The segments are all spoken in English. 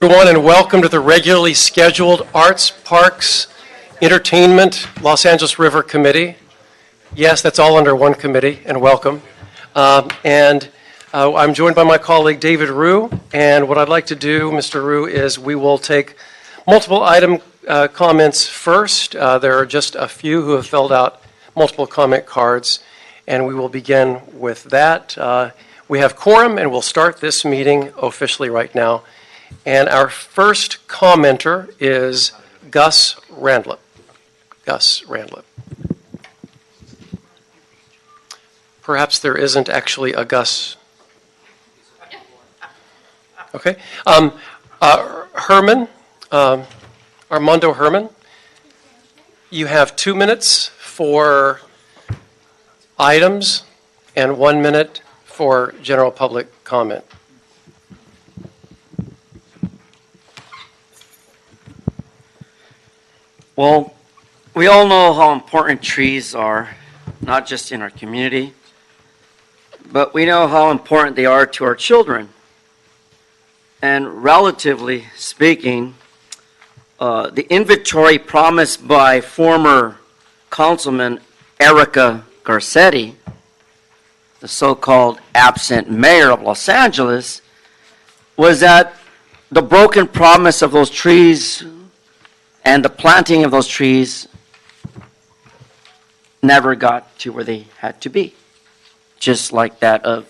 Everyone, and welcome to the regularly scheduled Arts, Parks, Entertainment, Los Angeles River Committee. Yes, that's all under one committee, and welcome. I'm joined by my colleague David Rue, and what I'd like to do, Mr. Rue, is we will take multiple item comments first. There are just a few who have filled out multiple comment cards, and we will begin with that. We have quorum, and we'll start this meeting officially right now. And our first commenter is Gus Randlip. Gus Randlip. Perhaps there isn't actually a Gus. Okay. Herman, Armando Herman, you have 2 minutes for items and 1 minute for general public comment. Well, we all know how important trees are, not just in our community, but we know how important they are to our children. And relatively speaking, the inventory promised by former Councilman Erica Garcetti, the so-called absent mayor of Los Angeles, was that the broken promise of those trees and the planting of those trees never got to where they had to be. Just like that of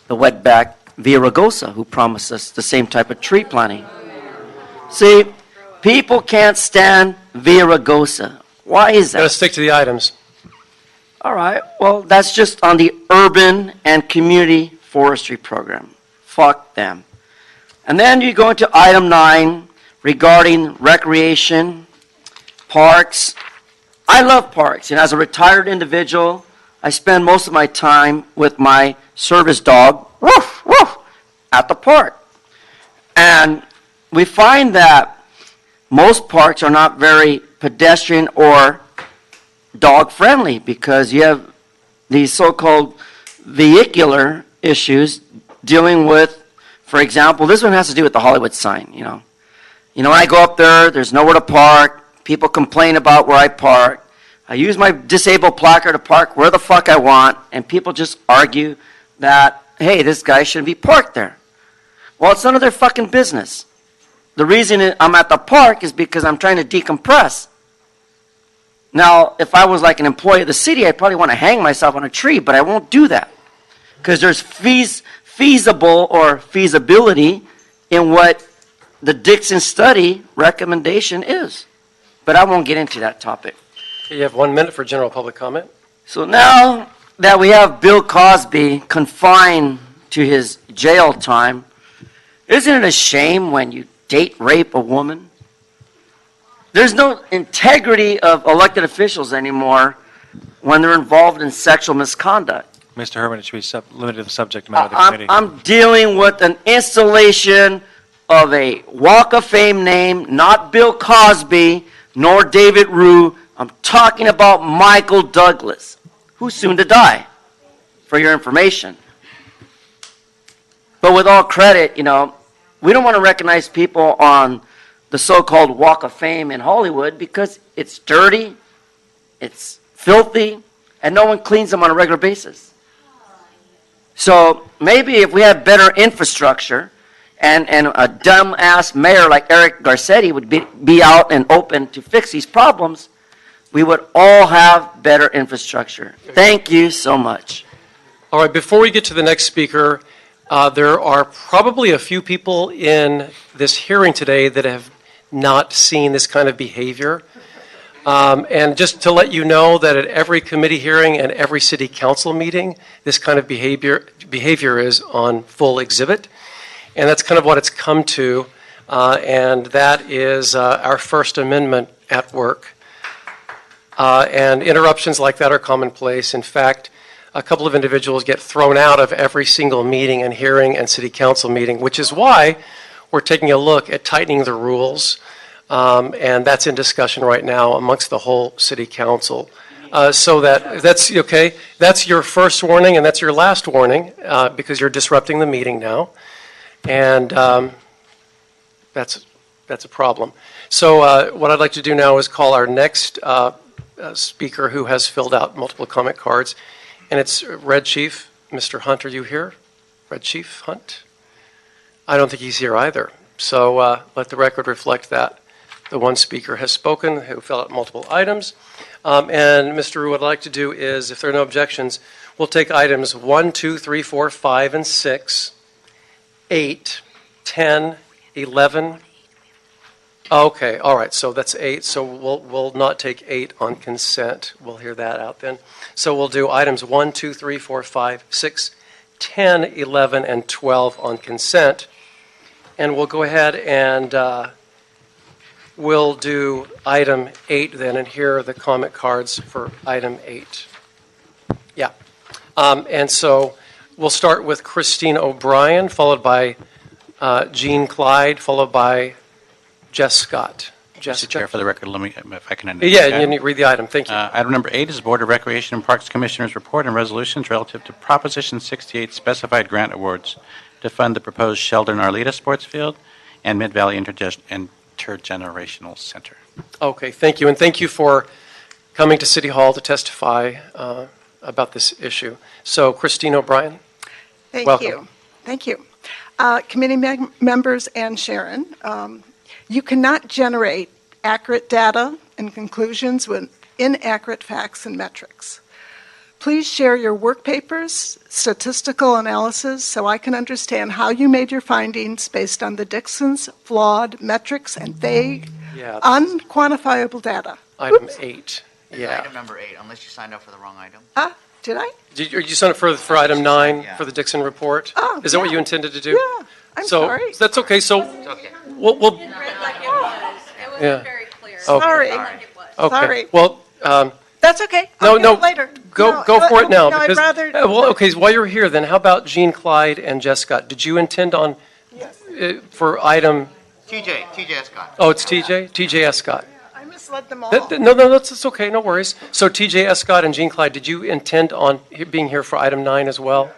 the wetback Villaraigosa, who promised us the same type of tree planting. See, people can't stand Villaraigosa. Why is that? Gotta stick to the items. All right, well, that's just on the urban and community forestry program. Fuck them. And then you go into item 9, regarding recreation, parks. I love parks, and as a retired individual, I spend most of my time with my service dog, woof, woof, at the park. And we find that most parks are not very pedestrian or dog-friendly because you have these so-called vehicular issues dealing with, for example, this one has to do with the Hollywood sign, you know. When I go up there, there's nowhere to park. People complain about where I park. I use my disabled placard to park where the fuck I want, and people just argue that, hey, this guy shouldn't be parked there. Well, it's none of their fucking business. The reason I'm at the park is because I'm trying to decompress. Now, if I was like an employee of the city, I'd probably want to hang myself on a tree, but I won't do that because there's feasible or feasibility in what the Dixon study recommendation is. But I won't get into that topic. You have 1 minute for general public comment. So now that we have Bill Cosby confined to his jail time, isn't it a shame when you date rape a woman? There's no integrity of elected officials anymore when they're involved in sexual misconduct. Mr. Herman, it should be limited to the subject matter of the committee. I'm dealing with an installation of a Walk of Fame name, not Bill Cosby, nor David Rue. I'm talking about Michael Douglas, who's soon to die, for your information. But with all credit, we don't want to recognize people on the so-called Walk of Fame in Hollywood because it's dirty, it's filthy, and no one cleans them on a regular basis. So maybe if we had better infrastructure, and a dumb-ass mayor like Eric Garcetti would be out and open to fix these problems, we would all have better infrastructure. Thank you so much. All right, before we get to the next speaker, there are probably a few people in this hearing today that have not seen this kind of behavior. And just to let you know that at every committee hearing and every city council meeting, this kind of behavior is on full exhibit. And that's kind of what it's come to, and that is our First Amendment at work. And interruptions like that are commonplace. In fact, a couple of individuals get thrown out of every single meeting and hearing and city council meeting, which is why we're taking a look at tightening the rules, and that's in discussion right now amongst the whole city council. So that's okay. That's your first warning, and that's your last warning because you're disrupting the meeting now. And that's a problem. So what I'd like to do now is call our next speaker who has filled out multiple comment cards, and it's Red Chief. Mr. Hunt, are you here? Red Chief Hunt? I don't think he's here either. So let the record reflect that the one speaker has spoken who filled out multiple items. And Mr. Rue, what I'd like to do is, if there are no objections, we'll take items 1, 2, 3, 4, 5, and 6, 8, 10, 11. Okay, all right, so that's 8. So we'll not take 8 on consent. We'll hear that out then. So we'll do items 1, 2, 3, 4, 5, 6, 10, 11, and 12 on consent. And we'll go ahead and we'll do item 8 then, and here are the comment cards for item 8. Yeah. And so we'll start with Christine O'Brien, followed by Jean Clyde, followed by Jess Scott. Mr. Chair, for the record, let me, if I can. Yeah, you need to read the item. Thank you. Item number 8 is Board of Recreation and Parks Commissioners' report and resolutions relative to Proposition 68 specified grant awards to fund the proposed Sheldon Arleta Sports Field and Mid-Valley Intergenerational Center. Okay, thank you. And thank you for coming to City Hall to testify about this issue. So, Christine O'Brien. Thank Welcome. you. Thank you. Committee members and Sharon, you cannot generate accurate data and conclusions with inaccurate facts and metrics. Please share your work papers, statistical analysis, so I can understand how you made your findings based on the Dixon's flawed metrics and vague, unquantifiable data. Item Oops. 8. It's Yeah. item number 8, unless you signed up for the wrong item. Did I? Did you sign up for item 9 Yeah. for the Dixon report? Oh, Is that what yeah. you intended to do? Yeah, I'm So sorry. that's okay. So It's okay. we'll Read like it was. It wasn't Yeah. very clear. Okay. Sorry. Like it was. okay. Sorry. Well, That's okay. No, I'll do no. it later. go No, for it now. No, because, I'd rather. well, okay. So while you're here, then how about Jean Clyde and Jess Scott? Did you intend on for TJ Escott. Oh, it's TJ Escott. I misled them all. No, that's okay. No worries. So TJ Escott and Jean Clyde, did you intend on being here for item 9 as well?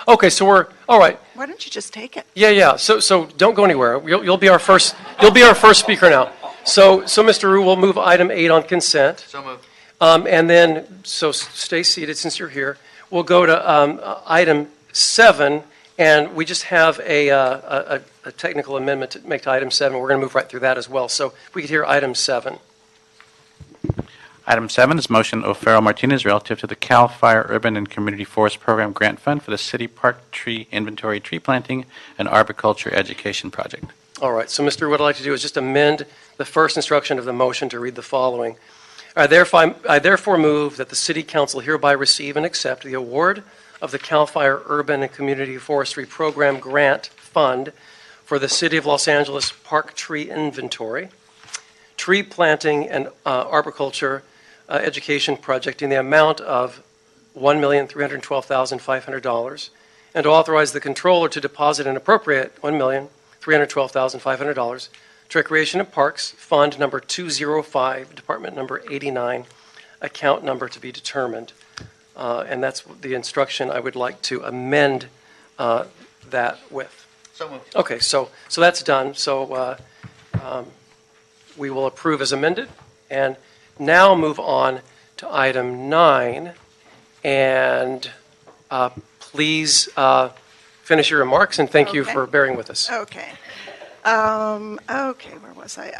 Okay, so we're all right. Why don't you just take it? Yeah. So don't go anywhere. You'll be our first speaker now. So Mr. Rue, we'll move item 8 on consent. So moved. And then, so stay seated since you're here. We'll go to item 7, and we just have a technical amendment to make to item 7. We're going to move right through that as well. So if we could hear item 7. Item 7 is motion O'Farrell Martinez relative to the CAL FIRE Urban and Community Forest Program Grant Fund for the City Park Tree Inventory Tree Planting and Arboriculture Education Project. All right, so Mr. what I'd like to do is just amend the first instruction of the motion to read the following. I therefore move that the City Council hereby receive and accept the award of the CAL FIRE Urban and Community Forestry Program Grant Fund for the City of Los Angeles Park Tree Inventory, Tree Planting and Arboriculture Education Project in the amount of $1,312,500, and to authorize the controller to deposit and appropriate $1,312,500 to Recreation and Parks Fund number 205, Department number 89, account number to be determined. And that's the instruction I would like to amend that with. So moved. Okay, so that's done. So we will approve as amended, and now move on to item 9. And please finish your remarks, and thank you Okay. for bearing with us. Okay. Okay, where was I?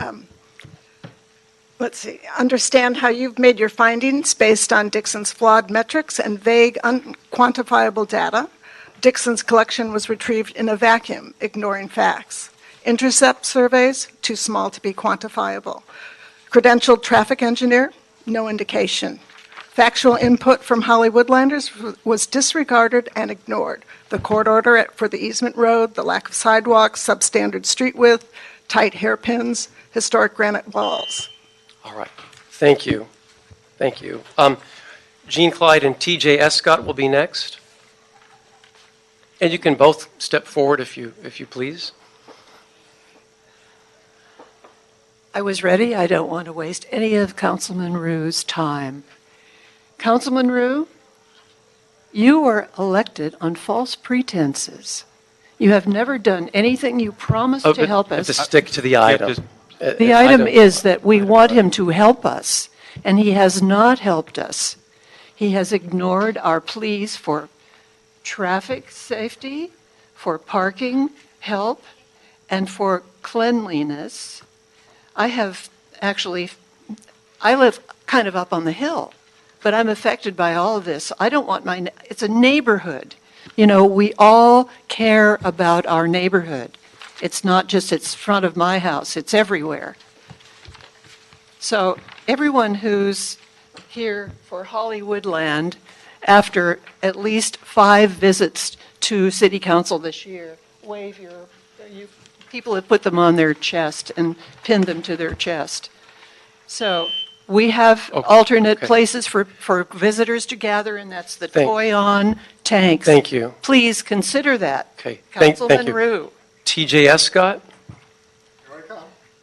Let's see. Understand how you've made your findings based on Dixon's flawed metrics and vague, unquantifiable data. Dixon's collection was retrieved in a vacuum, ignoring facts. Intercept surveys, too small to be quantifiable. Credentialed traffic engineer, no indication. Factual input from Hollywoodlanders was disregarded and ignored. The court order for the easement road, the lack of sidewalks, substandard street width, tight hairpins, historic granite walls. All right. Thank you. Thank you. Jean Clyde and TJ Escott will be next. And you can both step forward if you please. I was ready. I don't want to waste any of Councilman Rue's time. Councilman Rue, you were elected on false pretenses. You have never done anything you promised to help To us. stick to the You have item. to- The item is that we want him to help us, and he has not helped us. He has ignored our pleas for traffic safety, for parking help, and for cleanliness. I live kind of up on the hill, but I'm affected by all of this. I don't want it's a neighborhood. You know, we all care about our neighborhood. It's not just it's front of my house, it's everywhere. So everyone who's here for Hollywoodland, after at least 5 visits to city council this year, wave you people have put them on their chest and pinned them to their chest. So we have alternate okay. places for visitors to gather, and that's the Thank- Toy-On tanks. Thank you. Please consider that. Okay, thank Councilman you. Rue. TJ Escott?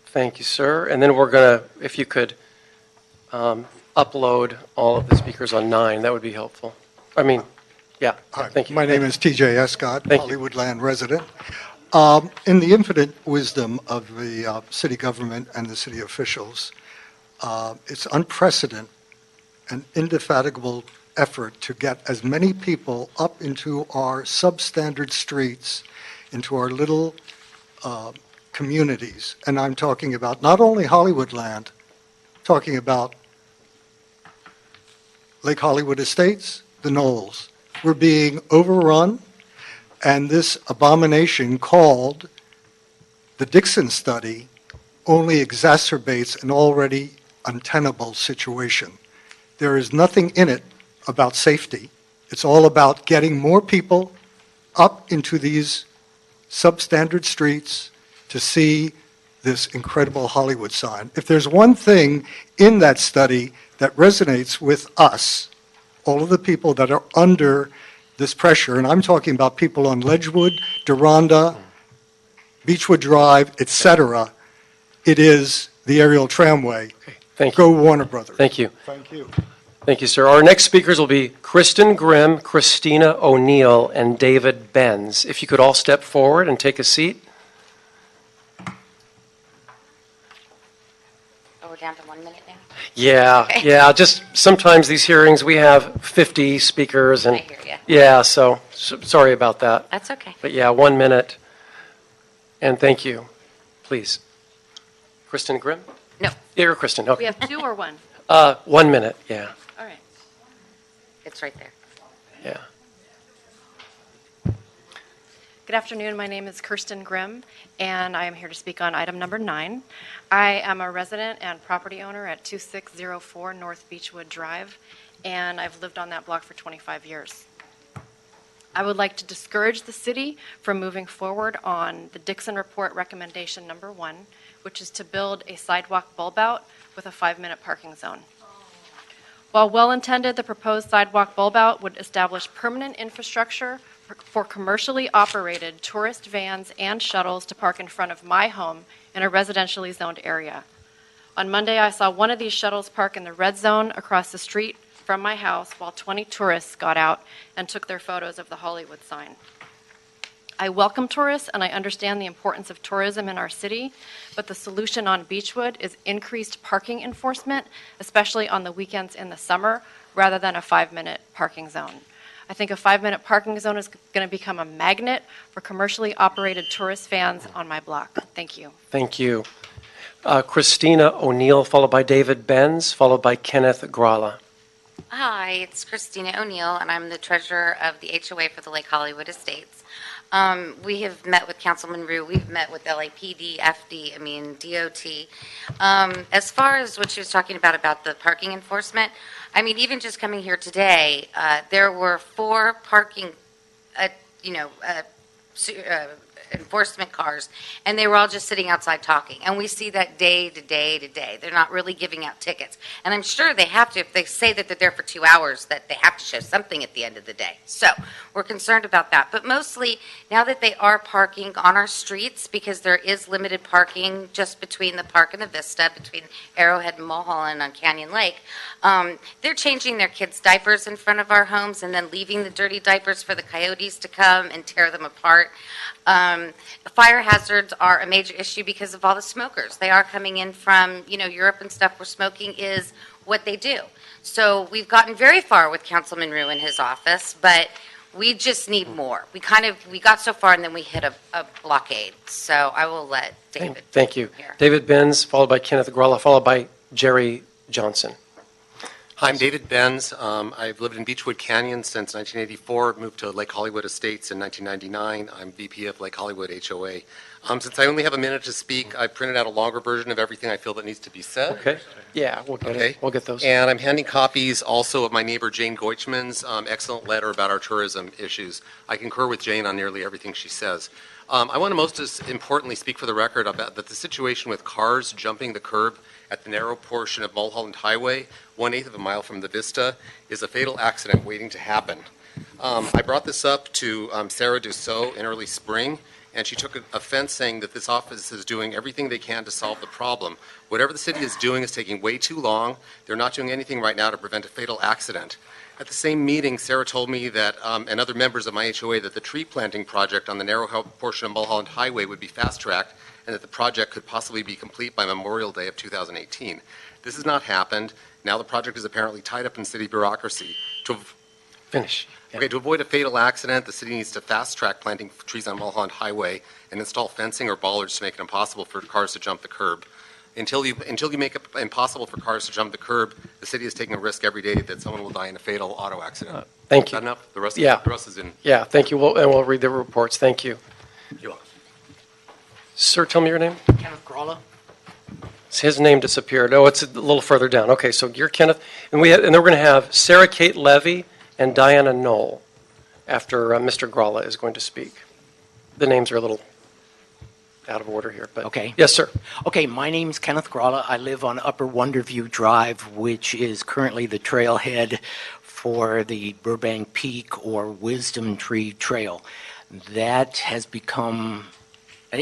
Thank you, sir. And then we're going to, if you could upload all of the speakers on 9, that would be helpful. I mean, yeah, Hi, thank you. my name is TJ Escott, Thank you. Hollywoodland resident. In the infinite wisdom of the city government and the city officials, it's unprecedented and indefatigable effort to get as many people up into our substandard streets, into our little communities. And I'm talking about not only Hollywoodland, talking about Lake Hollywood Estates, the Knolls. We're being overrun, and this abomination called the Dixon study only exacerbates an already untenable situation. There is nothing in it about safety. It's all about getting more people up into these substandard streets to see this incredible Hollywood sign. If there's one thing in that study that resonates with us, all of the people that are under this pressure, and I'm talking about people on Ledgewood, Deronda, Beechwood Drive, etc., it is the aerial tramway. Okay, thank you. Go Warner Brothers. Thank you. Thank you. Thank you, sir. Our next speakers will be Kristen Grimm, Christina O'Neill, and David Benz. If you could all step forward and take a seat. Oh, we're down to 1 minute now? Yeah, just sometimes these hearings, we have 50 speakers, and I hear ya. yeah, so sorry about that. That's okay. But yeah, 1 minute. And thank you. Please. Kristen Grimm? No, Yeah, you're Kristen, okay. we have 2 or 1? 1 minute, yeah, All right. It's right there. yeah. Good afternoon. My name is Kirsten Grimm, and I am here to speak on item number 9. I am a resident and property owner at 2604 North Beechwood Drive, and I've lived on that block for 25 years. I would like to discourage the city from moving forward on the Dixon Report recommendation number 1, which is to build a sidewalk bulb out with a 5-minute parking zone. While well-intended, the proposed sidewalk bulb out would establish permanent infrastructure for commercially operated tourist vans and shuttles to park in front of my home in a residentially zoned area. On Monday, I saw one of these shuttles park in the red zone across the street from my house while 20 tourists got out and took their photos of the Hollywood sign. I welcome tourists and I understand the importance of tourism in our city, but the solution on Beechwood is increased parking enforcement, especially on the weekends in the summer, rather than a 5-minute parking zone. I think a 5-minute parking zone is going to become a magnet for commercially operated tourist vans on my block. Thank you. Thank you. Christina O'Neill, followed by David Benz, followed by Kenneth Grala. Hi, it's Christina O'Neill, and I'm the treasurer of the HOA for the Lake Hollywood Estates. We have met with Councilman Rue. We've met with LAPD, DOT. As far as what she was talking about the parking enforcement, even just coming here today, there were 4 parking, enforcement cars, and they were all just sitting outside talking. And we see that day to day to day. They're not really giving out tickets. And I'm sure they have to, if they say that they're there for 2 hours, that they have to show something at the end of the day. So we're concerned about that. But mostly, now that they are parking on our streets, because there is limited parking just between the park and the Vista, between Arrowhead and Mulholland on Canyon Lake, they're changing their kids' diapers in front of our homes and then leaving the dirty diapers for the coyotes to come and tear them apart. Fire hazards are a major issue because of all the smokers. They are coming in from, Europe and stuff where smoking is what they do. So we've gotten very far with Councilman Rue in his office, but we just need more. We got so far and then we hit a blockade. So I will let David. Thank you. Here. David Benz, followed by Kenneth Grolla, followed by Jerry Johnson. Hi, I'm David Benz. I've lived in Beechwood Canyon since 1984, moved to Lake Hollywood Estates in 1999. I'm VP of Lake Hollywood HOA. Since I only have a minute to speak, I printed out a longer version of everything I feel that needs to be said. Okay. Yeah, we'll get it. We'll get those. And I'm handing copies also of my neighbor Jane Goichman's excellent letter about our tourism issues. I concur with Jane on nearly everything she says. I want to most importantly speak for the record about that the situation with cars jumping the curb at the narrow portion of Mulholland Highway, 1/8 of a mile from the Vista, is a fatal accident waiting to happen. I brought this up to Sarah Dussault in early spring, and she took offense saying that this office is doing everything they can to solve the problem. Whatever the city is doing is taking way too long. They're not doing anything right now to prevent a fatal accident. At the same meeting, Sarah told me that, and other members of my HOA, that the tree planting project on the narrow portion of Mulholland Highway would be fast-tracked and that the project could possibly be complete by Memorial Day of 2018. This has not happened. Now the project is apparently tied up in city bureaucracy. Finish. Yeah. Okay, to avoid a fatal accident, the city needs to fast-track planting trees on Mulholland Highway and install fencing or bollards to make it impossible for cars to jump the curb. Until you make it impossible for cars to jump the curb, the city is taking a risk every day that someone will die in a fatal auto accident. Thank Is you. that enough? The rest is in. Yeah, thank you. We'll read the reports. Thank you. You're welcome. Sir, tell me your name. Kenneth Grolla. His name disappeared. Oh, it's a little further down. Okay, so you're Kenneth, and then we're going to have Sarah Kate Levy and Diana Knoll after Mr. Grolla is going to speak. The names are a little out of order here, but Okay. Yes, sir. Okay, my name's Kenneth Grolla. I live on Upper Wonderview Drive, which is currently the trailhead for the Burbank Peak or Wisdom Tree Trail. That has become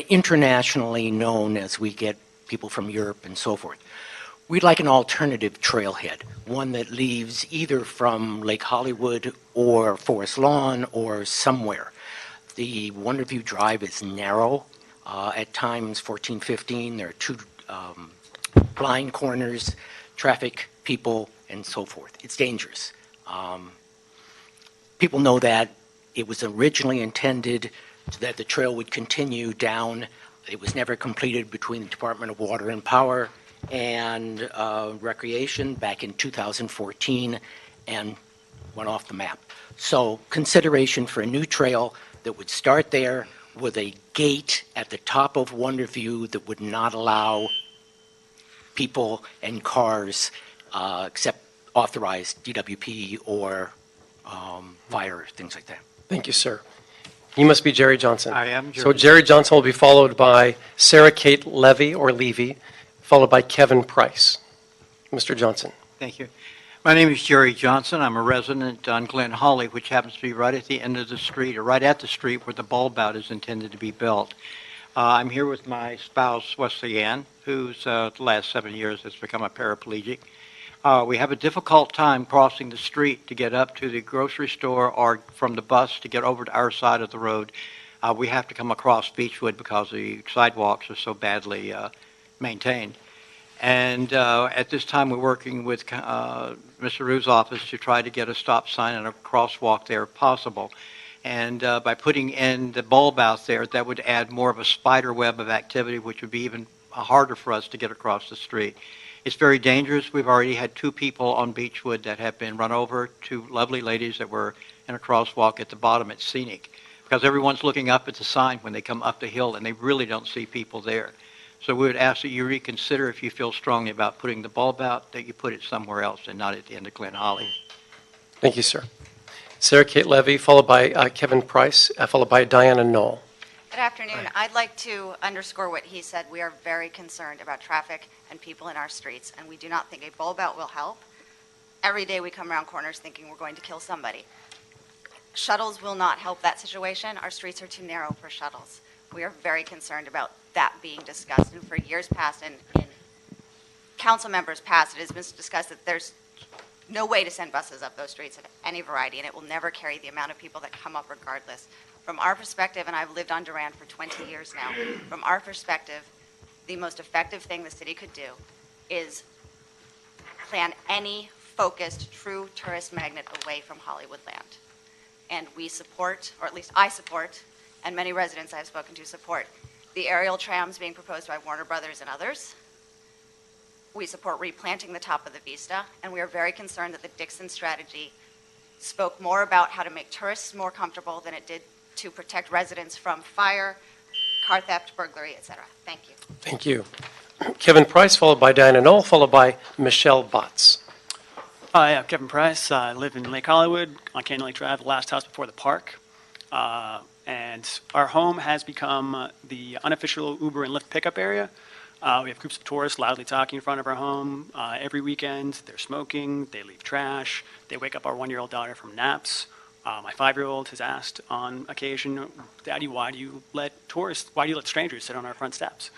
internationally known as we get people from Europe and so forth. We'd like an alternative trailhead, one that leaves either from Lake Hollywood or Forest Lawn or somewhere. The Wonderview Drive is narrow. At times, 14, 15, there are two blind corners, traffic, people, and so forth. It's dangerous. People know that it was originally intended that the trail would continue down. It was never completed between the Department of Water and Power and Recreation back in 2014 and went off the map. So consideration for a new trail that would start there with a gate at the top of Wonderview that would not allow people and cars except authorized DWP or fire, things like that. Thank you, sir. You must be Jerry Johnson. I am Jerry. So Jerry Johnson will be followed by Sarah Kate Levy or Levy, followed by Kevin Price. Mr. Johnson. Thank you. My name is Jerry Johnson. I'm a resident on Glen Holly, which happens to be right at the end of the street, or right at the street where the bulb out is intended to be built. I'm here with my spouse, Wesley Ann, who's the last 7 years has become a paraplegic. We have a difficult time crossing the street to get up to the grocery store or from the bus to get over to our side of the road. We have to come across Beechwood because the sidewalks are so badly maintained. And at this time, we're working with Mr. Rue's office to try to get a stop sign and a crosswalk there if possible. And by putting in the bulb out there, that would add more of a spider web of activity, which would be even harder for us to get across the street. It's very dangerous. We've already had 2 people on Beechwood that have been run over, 2 lovely ladies that were in a crosswalk at the bottom at Scenic, because everyone's looking up at the sign when they come up the hill, and they really don't see people there. So we would ask that you reconsider, if you feel strongly about putting the bulb out, that you put it somewhere else and not at the end of Glen Holly. Thank you, sir. Sarah Kate Levy, followed by Kevin Price, followed by Diana Knoll. Good afternoon. I'd like to underscore what he said. We are very concerned about traffic and people in our streets, and we do not think a bulb out will help. Every day we come around corners thinking we're going to kill somebody. Shuttles will not help that situation. Our streets are too narrow for shuttles. We are very concerned about that being discussed, and for years past, and in council members past, it has been discussed that there's no way to send buses up those streets of any variety, and it will never carry the amount of people that come up regardless. From our perspective, and I've lived on Durand for 20 years now, from our perspective, the most effective thing the city could do is plan any focused, true tourist magnet away from Hollywoodland. And we support, or at least I support, and many residents I've spoken to support, the aerial trams being proposed by Warner Brothers and others. We support replanting the top of the Vista, and we are very concerned that the Dixon strategy spoke more about how to make tourists more comfortable than it did to protect residents from fire, car theft, burglary, etc. Thank you. Thank you. Kevin Price, followed by Diana Knoll, followed by Michelle Botts. Hi, I'm Kevin Price. I live in Lake Hollywood on Canyon Lake Drive, the last house before the park. And our home has become the unofficial Uber and Lyft pickup area. We have groups of tourists loudly talking in front of our home every weekend. They're smoking, they leave trash, they wake up our 1-year-old daughter from naps. My 5-year-old has asked on occasion, Daddy, why do you let strangers sit on our front steps?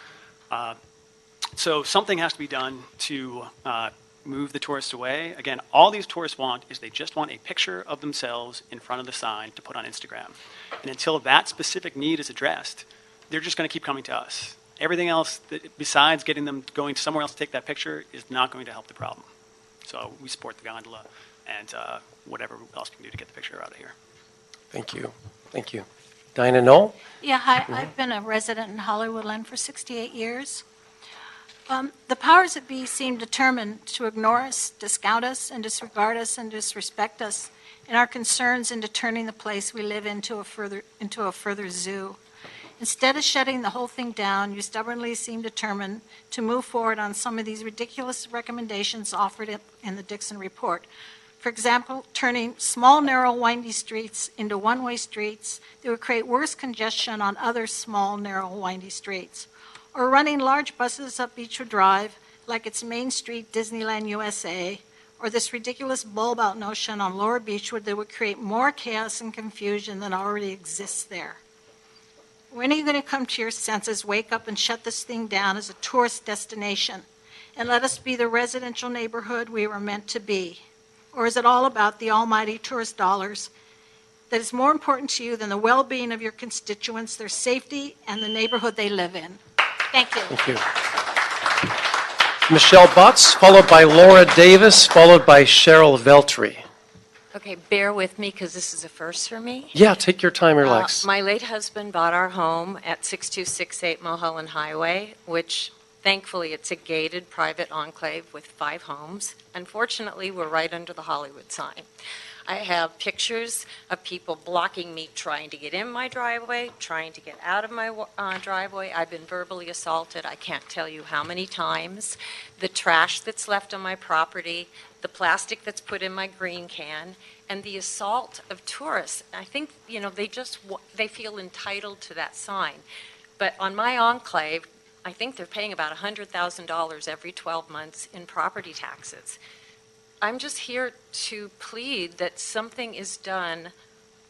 So something has to be done to move the tourists away. Again, all these tourists want is they just want a picture of themselves in front of the sign to put on Instagram. And until that specific need is addressed, they're just going to keep coming to us. Everything else, besides getting them going somewhere else to take that picture, is not going to help the problem. So we support the gondola and whatever else we can do to get the picture out of here. Thank you. Thank you. Diana Knoll? Yeah, hi. I've been a resident in Hollywoodland for 68 years. The powers that be seem determined to ignore us, discount us, and disregard us and disrespect us in our concerns into turning the place we live into a further zoo. Instead of shutting the whole thing down, you stubbornly seem determined to move forward on some of these ridiculous recommendations offered in the Dixon report. For example, turning small, narrow, windy streets into one-way streets that would create worse congestion on other small, narrow, windy streets. Or running large buses up Beechwood Drive like it's Main Street, Disneyland, USA, or this ridiculous bulb-out notion on Lower Beechwood that would create more chaos and confusion than already exists there. When are you going to come to your senses, wake up and shut this thing down as a tourist destination and let us be the residential neighborhood we were meant to be? Or is it all about the almighty tourist dollars that is more important to you than the well-being of your constituents, their safety, and the neighborhood they live in? Thank you. Thank you. Michelle Botts, followed by Laura Davis, followed by Cheryl Veltri. Okay, bear with me because this is a first for me. Yeah, take your time, relax. My late husband bought our home at 6268 Mulholland Highway, which thankfully it's a gated private enclave with 5 homes. Unfortunately, we're right under the Hollywood sign. I have pictures of people blocking me trying to get in my driveway, trying to get out of my driveway. I've been verbally assaulted. I can't tell you how many times. The trash that's left on my property, the plastic that's put in my green can, and the assault of tourists. I think, they feel entitled to that sign. But on my enclave, I think they're paying about $100,000 every 12 months in property taxes. I'm just here to plead that something is done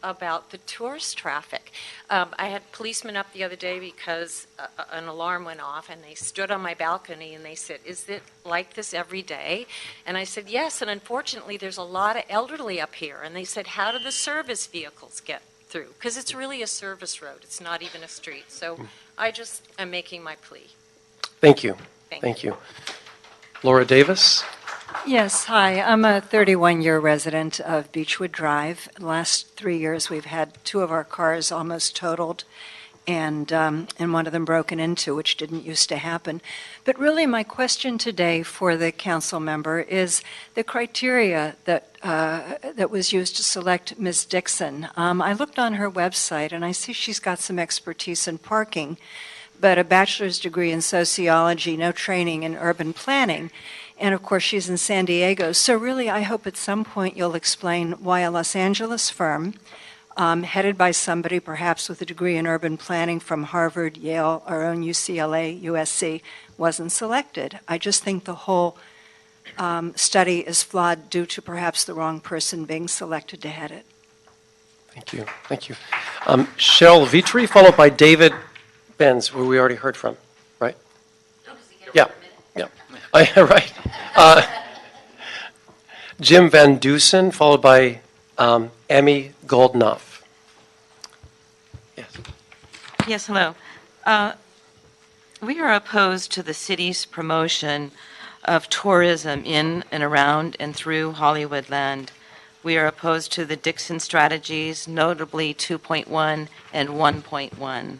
about the tourist traffic. I had policemen up the other day because an alarm went off, and they stood on my balcony and they said, "Is it like this every day?" And I said, "Yes, and unfortunately there's a lot of elderly up here." And they said, "How do the service vehicles get through?" Because it's really a service road. It's not even a street. So I just am making my plea. Thank you. Thank you. Laura Davis? Yes, hi. I'm a 31-year resident of Beechwood Drive. The last 3 years, we've had 2 of our cars almost totaled and one of them broken into, which didn't used to happen. But really, my question today for the council member is the criteria that was used to select Ms. Dixon. I looked on her website, and I see she's got some expertise in parking, but a bachelor's degree in sociology, no training in urban planning. And of course, she's in San Diego. So really, I hope at some point you'll explain why a Los Angeles firm headed by somebody perhaps with a degree in urban planning from Harvard, Yale, our own UCLA, USC, wasn't selected. I just think the whole study is flawed due to perhaps the wrong person being selected to head it. Thank you. Thank you. Cheryl Vitri, followed by David Benz, who we already heard from, right? Yeah. Yeah. Right. Jim Van Dusen, followed by Emmy Goldknopf. Yes. Yes, hello. We are opposed to the city's promotion of tourism in and around and through Hollywoodland. We are opposed to the Dixon strategies, notably 2.1 and 1.1.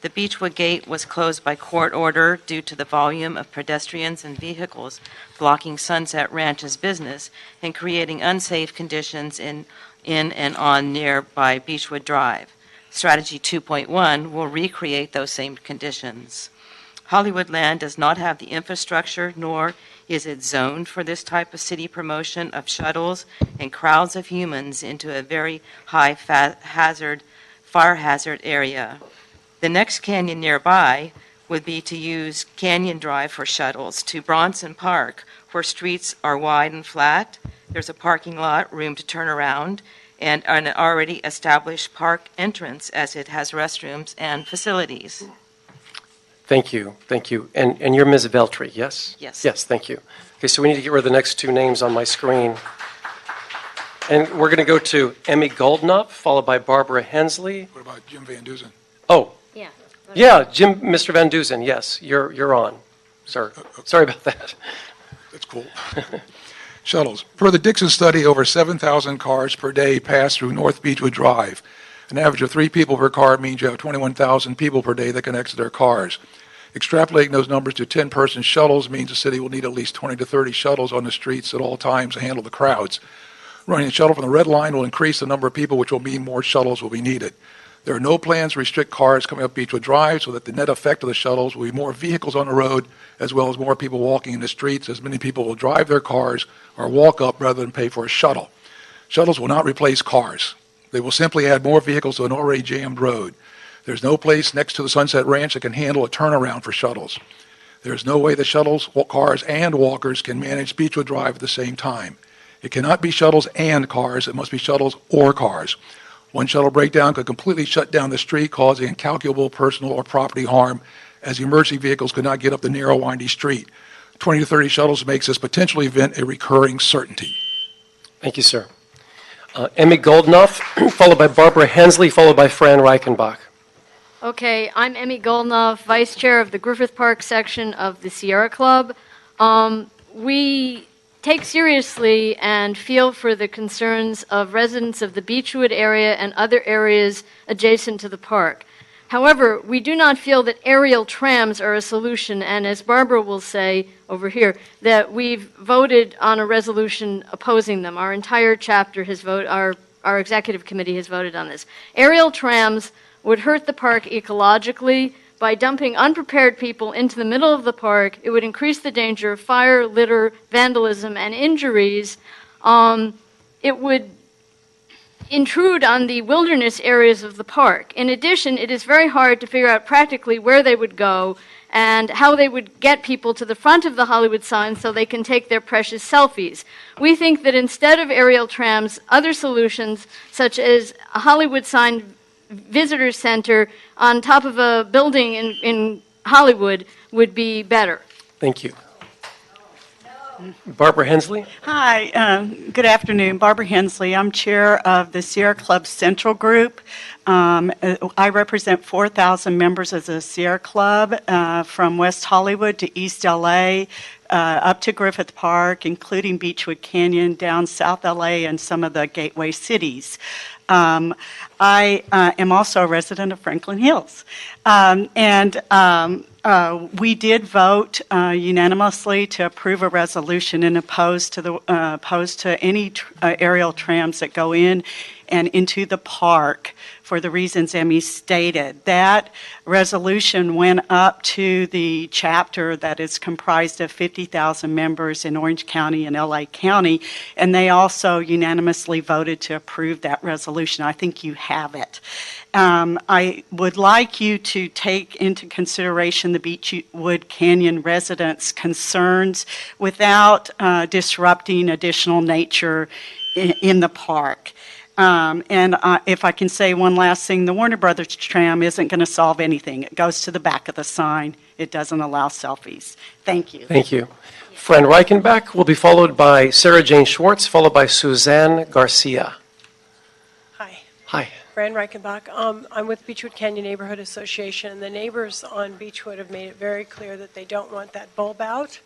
The Beechwood Gate was closed by court order due to the volume of pedestrians and vehicles blocking Sunset Ranch's business and creating unsafe conditions in and on nearby Beechwood Drive. Strategy 2.1 will recreate those same conditions. Hollywoodland does not have the infrastructure, nor is it zoned for this type of city promotion of shuttles and crowds of humans into a very high fire hazard area. The next canyon nearby would be to use Canyon Drive for shuttles to Bronson Park, where streets are wide and flat. There's a parking lot, room to turn around, and an already established park entrance as it has restrooms and facilities. Thank you. Thank you. And you're Ms. Veltri, yes? Yes. Yes, thank you. Okay, so we need to get rid of the next two names on my screen. And we're going to go to Emmy Goldknopf, followed by Barbara Hensley. What about Jim Van Dusen? Oh. Yeah. Yeah, Mr. Van Dusen, yes, you're on, sir. Sorry about that. That's cool. Shuttles. Per the Dixon study, over 7,000 cars per day pass through North Beechwood Drive. An average of 3 people per car means you have 21,000 people per day that can exit their cars. Extrapolating those numbers to 10-person shuttles means the city will need at least 20 to 30 shuttles on the streets at all times to handle the crowds. Running a shuttle from the red line will increase the number of people, which will mean more shuttles will be needed. There are no plans to restrict cars coming up Beechwood Drive, so that the net effect of the shuttles will be more vehicles on the road, as well as more people walking in the streets, as many people will drive their cars or walk up rather than pay for a shuttle. Shuttles will not replace cars. They will simply add more vehicles to an already jammed road. There's no place next to the Sunset Ranch that can handle a turnaround for shuttles. There's no way the shuttles, cars, and walkers can manage Beechwood Drive at the same time. It cannot be shuttles and cars. It must be shuttles or cars. One shuttle breakdown could completely shut down the street, causing incalculable personal or property harm, as the emergency vehicles could not get up the narrow, windy street. 20 to 30 shuttles makes this potential event a recurring certainty. Thank you, sir. Emmy Goldknopf, followed by Barbara Hensley, followed by Fran Reichenbach. Okay, I'm Emmy Goldknopf, Vice Chair of the Griffith Park section of the Sierra Club. We take seriously and feel for the concerns of residents of the Beechwood area and other areas adjacent to the park. However, we do not feel that aerial trams are a solution, and as Barbara will say over here, that we've voted on a resolution opposing them. Our entire chapter has voted, our executive committee has voted on this. Aerial trams would hurt the park ecologically. By dumping unprepared people into the middle of the park, it would increase the danger of fire, litter, vandalism, and injuries. It would intrude on the wilderness areas of the park. In addition, it is very hard to figure out practically where they would go and how they would get people to the front of the Hollywood sign so they can take their precious selfies. We think that instead of aerial trams, other solutions, such as a Hollywood sign visitor center on top of a building in Hollywood, would be better. Thank you. Barbara Hensley. Hi, good afternoon. Barbara Hensley. I'm chair of the Sierra Club Central Group. I represent 4,000 members of the Sierra Club from West Hollywood to East LA, up to Griffith Park, including Beechwood Canyon, down South LA, and some of the gateway cities. I am also a resident of Franklin Hills. We did vote unanimously to approve a resolution and opposed to any aerial trams that go in and into the park for the reasons Emmy stated. That resolution went up to the chapter that is comprised of 50,000 members in Orange County and LA County, and they also unanimously voted to approve that resolution. I think you have it. I would like you to take into consideration the Beechwood Canyon residents' concerns without disrupting additional nature in the park. If I can say one last thing, the Warner Brothers tram isn't going to solve anything. It goes to the back of the sign. It doesn't allow selfies. Thank you. Thank you. Fran Reichenbach will be followed by Sarah Jane Schwartz, followed by Suzanne Garcia. Hi. Hi. Fran Reichenbach. I'm with Beechwood Canyon Neighborhood Association. The neighbors on Beechwood have made it very clear that they don't want that bulb out.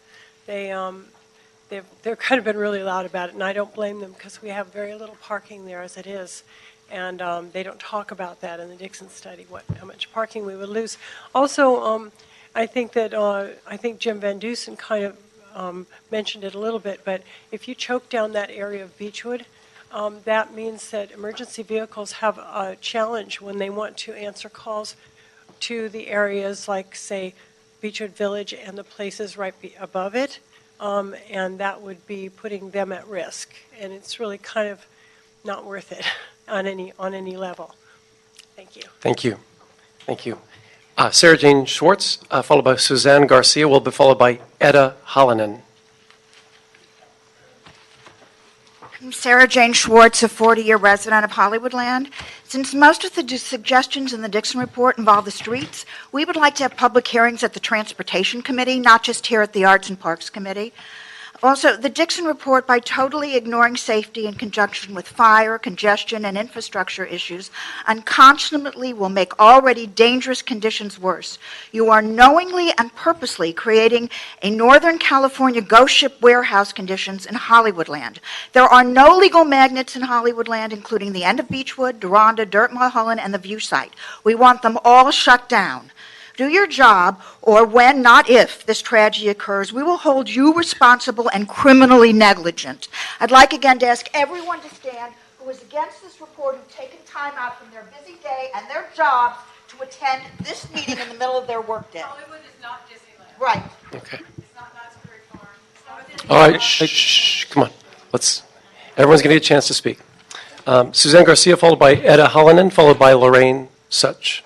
They've kind of been really loud about it, and I don't blame them because we have very little parking there as it is. And they don't talk about that in the Dixon study, how much parking we would lose. Also, I think Jim Van Dusen kind of mentioned it a little bit, but if you choke down that area of Beechwood, that means that emergency vehicles have a challenge when they want to answer calls to the areas like, say, Beechwood Village and the places right above it, and that would be putting them at risk. And it's really kind of not worth it on any level. Thank you. Thank you. Thank you. Sarah Jane Schwartz, followed by Suzanne Garcia, will be followed by Etta Hallinan. I'm Sarah Jane Schwartz, a 40-year resident of Hollywoodland. Since most of the suggestions in the Dixon report involve the streets, we would like to have public hearings at the Transportation Committee, not just here at the Arts and Parks Committee. Also, the Dixon report, by totally ignoring safety in conjunction with fire, congestion, and infrastructure issues, unconscionably will make already dangerous conditions worse. You are knowingly and purposely creating a Northern California ghost ship warehouse conditions in Hollywoodland. There are no legal magnets in Hollywoodland, including the end of Beechwood, Deronda, Dirt Mulholland, and the View site. We want them all shut down. Do your job, or when, not if, this tragedy occurs, we will hold you responsible and criminally negligent. I'd like again to ask everyone to stand who is against this report, who've taken time out from their busy day and their jobs to attend this meeting in the middle of their workday. Hollywood is not Disneyland. Right. Okay. It's not Knott's Farm. It's not within All right. Shh. Come on. Everyone's going to get a chance to speak. Suzanne Garcia, followed by Etta Hallinan, followed by Lorraine Such.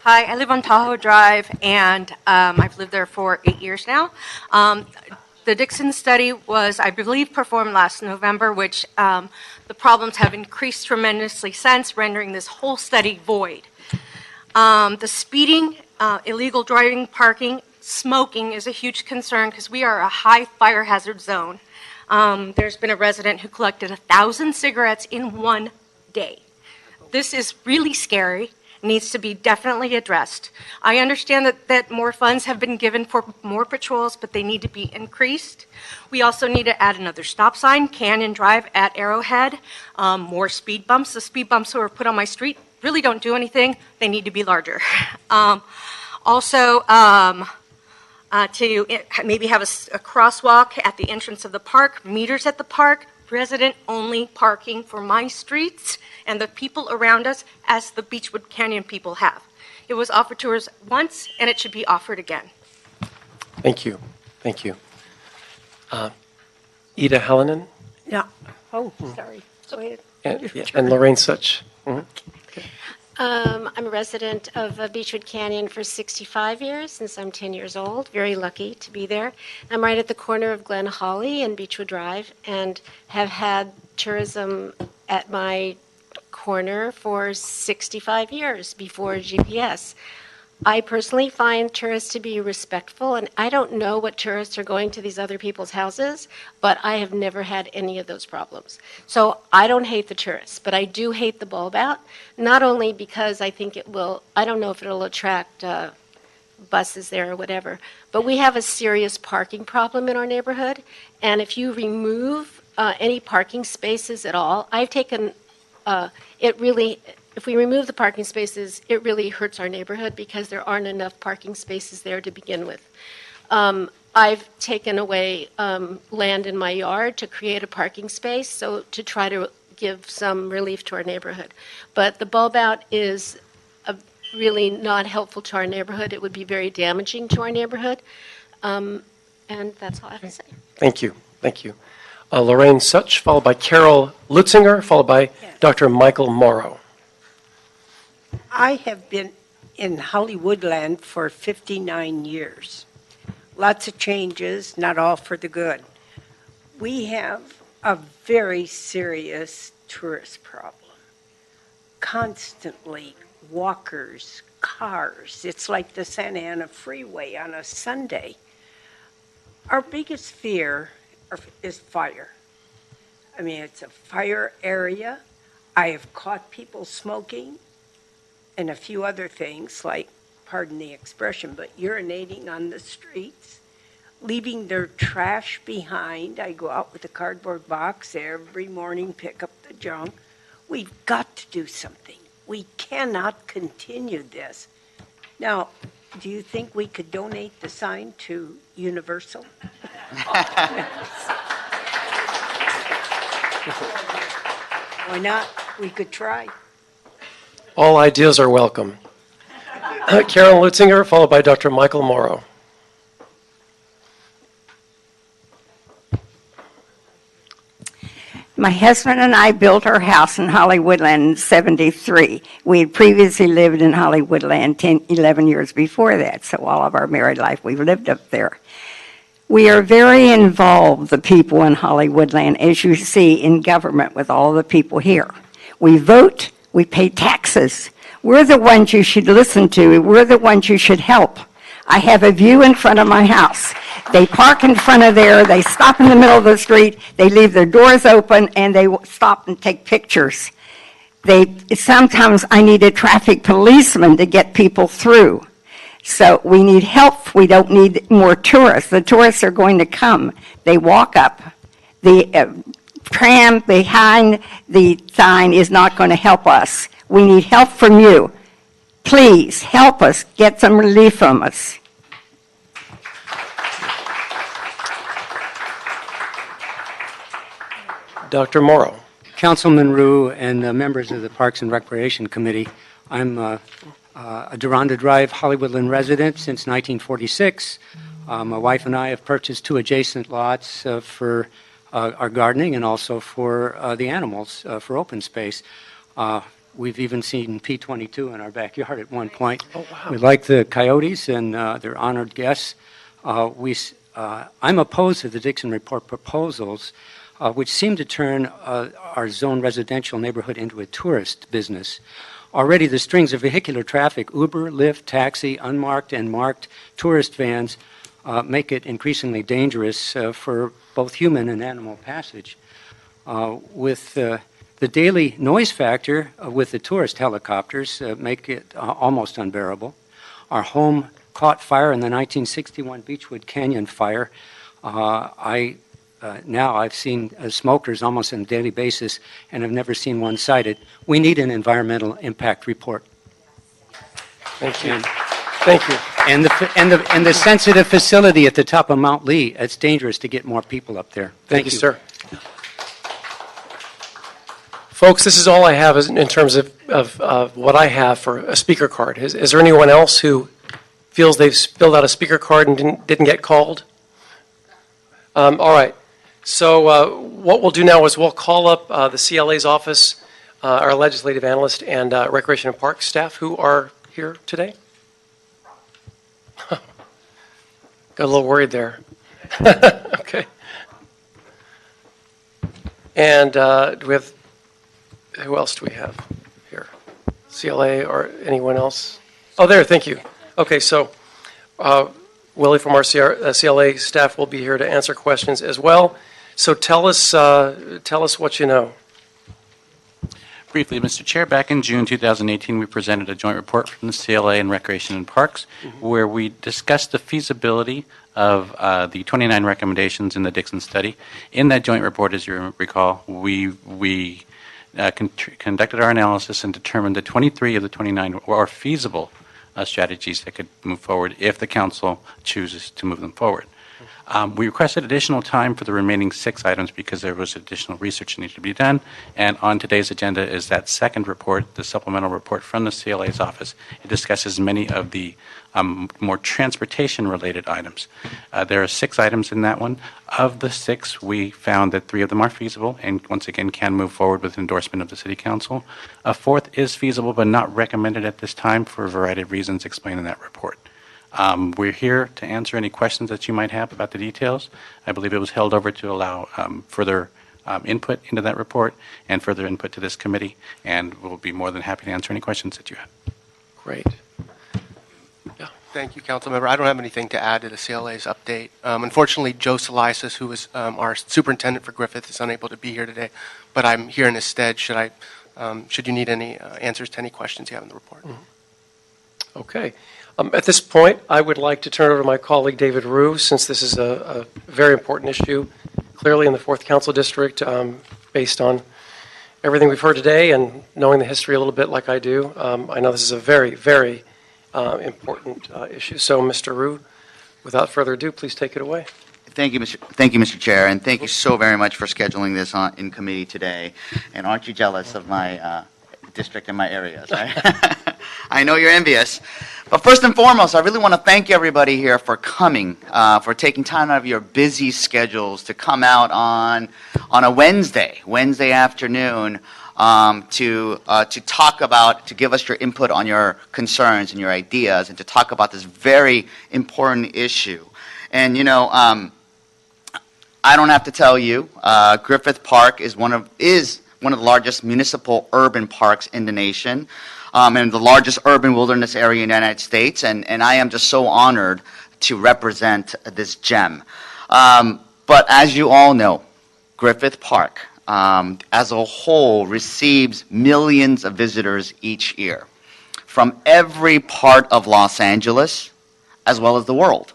Hi, I live on Tahoe Drive, and I've lived there for 8 years now. The Dixon study was, I believe, performed last November, which the problems have increased tremendously since, rendering this whole study void. The speeding, illegal driving, parking, smoking is a huge concern because we are a high fire hazard zone. There's been a resident who collected 1,000 cigarettes in one day. This is really scary. Needs to be definitely addressed. I understand that more funds have been given for more patrols, but they need to be increased. We also need to add another stop sign, Canyon Drive at Arrowhead, more speed bumps. The speed bumps that were put on my street really don't do anything. They need to be larger. Also, to maybe have a crosswalk at the entrance of the park, meters at the park, resident-only parking for my streets and the people around us as the Beechwood Canyon people have. It was offered to us once, and it should be offered again. Thank you. Thank you. Etta Hallinan? Yeah. Oh, sorry. Go ahead. And Lorraine Such. Mm-hmm. I'm a resident of Beechwood Canyon for 65 years, since I'm 10 years old. Very lucky to be there. I'm right at the corner of Glen Holly and Beechwood Drive, and have had tourism at my corner for 65 years before GPS. I personally find tourists to be respectful, and I don't know what tourists are going to these other people's houses, but I have never had any of those problems. So I don't hate the tourists, but I do hate the bulb out, not only because I think it will, I don't know if it'll attract buses there or whatever, but we have a serious parking problem in our neighborhood, and if you remove any parking spaces at all, I've taken, if we remove the parking spaces, it really hurts our neighborhood because there aren't enough parking spaces there to begin with. I've taken away land in my yard to create a parking space, so to try to give some relief to our neighborhood. But the bulb out is really not helpful to our neighborhood. It would be very damaging to our neighborhood. And that's all I have to say. Thank you. Thank you. Lorraine Such, followed by Carol Lutzinger, followed by Dr. Michael Morrow. I have been in Hollywoodland for 59 years. Lots of changes, not all for the good. We have a very serious tourist problem. Constantly walkers, cars. It's like the Santa Ana Freeway on a Sunday. Our biggest fear is fire. I mean, it's a fire area. I have caught people smoking and a few other things like, pardon the expression, but urinating on the streets, leaving their trash behind. I go out with a cardboard box every morning, pick up the junk. We've got to do something. We cannot continue this. Now, do you think we could donate the sign to Universal? Why not? We could try. All ideas are welcome. Carol Lutzinger, followed by Dr. Michael Morrow. My husband and I built our house in Hollywoodland in 73. We had previously lived in Hollywoodland 11 years before that, so all of our married life we've lived up there. We are very involved, the people in Hollywoodland, as you see in government with all the people here. We vote, we pay taxes. We're the ones you should listen to. We're the ones you should help. I have a view in front of my house. They park in front of there, they stop in the middle of the street, they leave their doors open, and they stop and take pictures. Sometimes I need a traffic policeman to get people through. So we need help. We don't need more tourists. The tourists are going to come. They walk up. The tram behind the sign is not going to help us. We need help from you. Please help us get some relief from us. Dr. Morrow. Councilman Rue and members of the Parks and Recreation Committee, I'm a Deronda Drive Hollywoodland resident since 1946. My wife and I have purchased 2 adjacent lots for our gardening and also for the animals for open space. We've even seen P-22 in our backyard at one point. Oh, wow. We like the coyotes and they're honored guests. I'm opposed to the Dixon Report proposals, which seem to turn our zone residential neighborhood into a tourist business. Already the strings of vehicular traffic, Uber, Lyft, taxi, unmarked and marked tourist vans make it increasingly dangerous for both human and animal passage. With the daily noise factor with the tourist helicopters make it almost unbearable. Our home caught fire in the 1961 Beechwood Canyon fire. Now I've seen smokers almost on a daily basis and have never seen one cited. We need an environmental impact report. Thank you. Thank you. And the sensitive facility at the top of Mount Lee, it's dangerous to get more people up there. Thank you, sir. Folks, this is all I have in terms of what I have for a speaker card. Is there anyone else who feels they've filled out a speaker card and didn't get called? All right. So what we'll do now is we'll call up the CLA's office, our legislative analyst, and Recreation and Parks staff who are here today. Got a little worried there. Okay. And do we have, who else do we have here? CLA or anyone else? Oh, there, thank you. Okay, so Willie from our CLA staff will be here to answer questions as well. So tell us what you know. Briefly, Mr. Chair, back in June 2018, we presented a joint report from the CLA and Recreation and Parks, where we discussed the feasibility of the 29 recommendations in the Dixon study. In that joint report, as you recall, we conducted our analysis and determined that 23 of the 29 are feasible strategies that could move forward if the council chooses to move them forward. We requested additional time for the remaining 6 items because there was additional research that needed to be done. And on today's agenda is that second report, the supplemental report from the CLA's office. It discusses many of the more transportation-related items. There are 6 items in that one. Of the 6, we found that 3 of them are feasible and once again can move forward with endorsement of the City Council. A 4th is feasible but not recommended at this time for a variety of reasons explained in that report. We're here to answer any questions that you might have about the details. I believe it was held over to allow further input into that report and further input to this committee, and we'll be more than happy to answer any questions that you have. Great. Thank you, Councilmember. I don't have anything to add to the CLA's update. Unfortunately, Joe Solisis, who is our superintendent for Griffith, is unable to be here today, but I'm here in his stead. Should you need any answers to any questions you have in the report? Okay. At this point, I would like to turn it over to my colleague David Rue, since this is a very important issue, clearly in the 4th Council District, based on everything we've heard today and knowing the history a little bit like I do. I know this is a very, very important issue. So, Mr. Rue, without further ado, please take it away. Thank you, Mr. Chair, and thank you so very much for scheduling this in committee today. And aren't you jealous of my district and my areas? Right? I know you're envious. But first and foremost, I really want to thank everybody here for coming, for taking time out of your busy schedules to come out on a Wednesday afternoon to talk about, to give us your input on your concerns and your ideas, and to talk about this very important issue. And I don't have to tell you, Griffith Park is one of the largest municipal urban parks in the nation, and the largest urban wilderness area in the United States, and I am just so honored to represent this gem. But as you all know, Griffith Park as a whole receives millions of visitors each year from every part of Los Angeles as well as the world.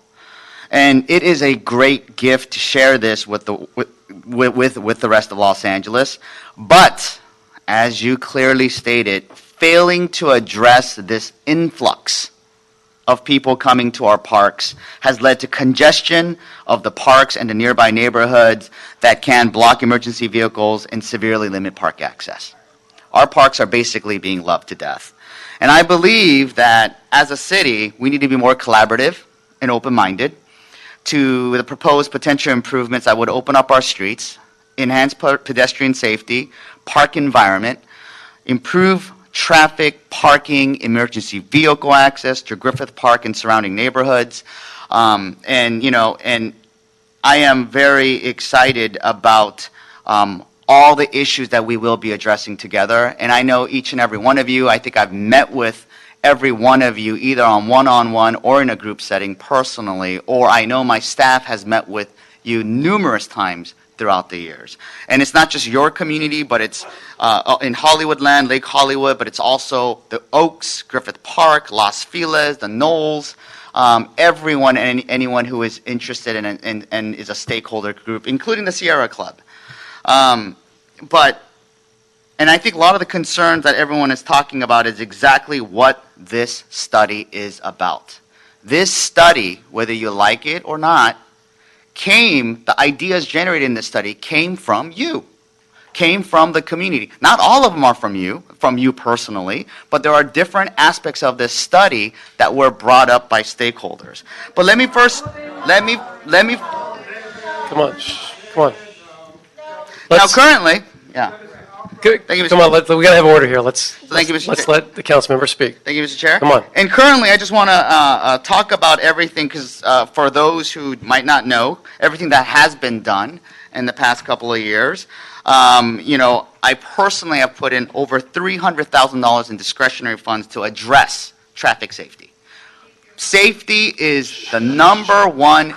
And it is a great gift to share this with the rest of Los Angeles. But as you clearly stated, failing to address this influx of people coming to our parks has led to congestion of the parks and the nearby neighborhoods that can block emergency vehicles and severely limit park access. Our parks are basically being loved to death. And I believe that as a city, we need to be more collaborative and open-minded to the proposed potential improvements that would open up our streets, enhance pedestrian safety, park environment, improve traffic, parking, emergency vehicle access to Griffith Park and surrounding neighborhoods. And I am very excited about all the issues that we will be addressing together. And I know each and every one of you, I think I've met with every one of you either on one-on-one or in a group setting personally, or I know my staff has met with you numerous times throughout the years. And it's not just your community, but it's in Hollywoodland, Lake Hollywood, but it's also the Oaks, Griffith Park, Los Feliz, the Knolls, everyone and anyone who is interested in and is a stakeholder group, including the Sierra Club. And I think a lot of the concerns that everyone is talking about is exactly what this study is about. This study, whether you like it or not, the ideas generated in this study came from you, came from the community. Not all of them are from you personally, but there are different aspects of this study that were brought up by stakeholders. But let me. Come on. Now currently, yeah. Thank you, Mr. Come on, we got to have order here. Let's let the council member speak. Thank you, Mr. Chair. Come on. And currently, I just want to talk about everything, because for those who might not know, everything that has been done in the past couple of years. I personally have put in over $300,000 in discretionary funds to address traffic safety. Safety is the number one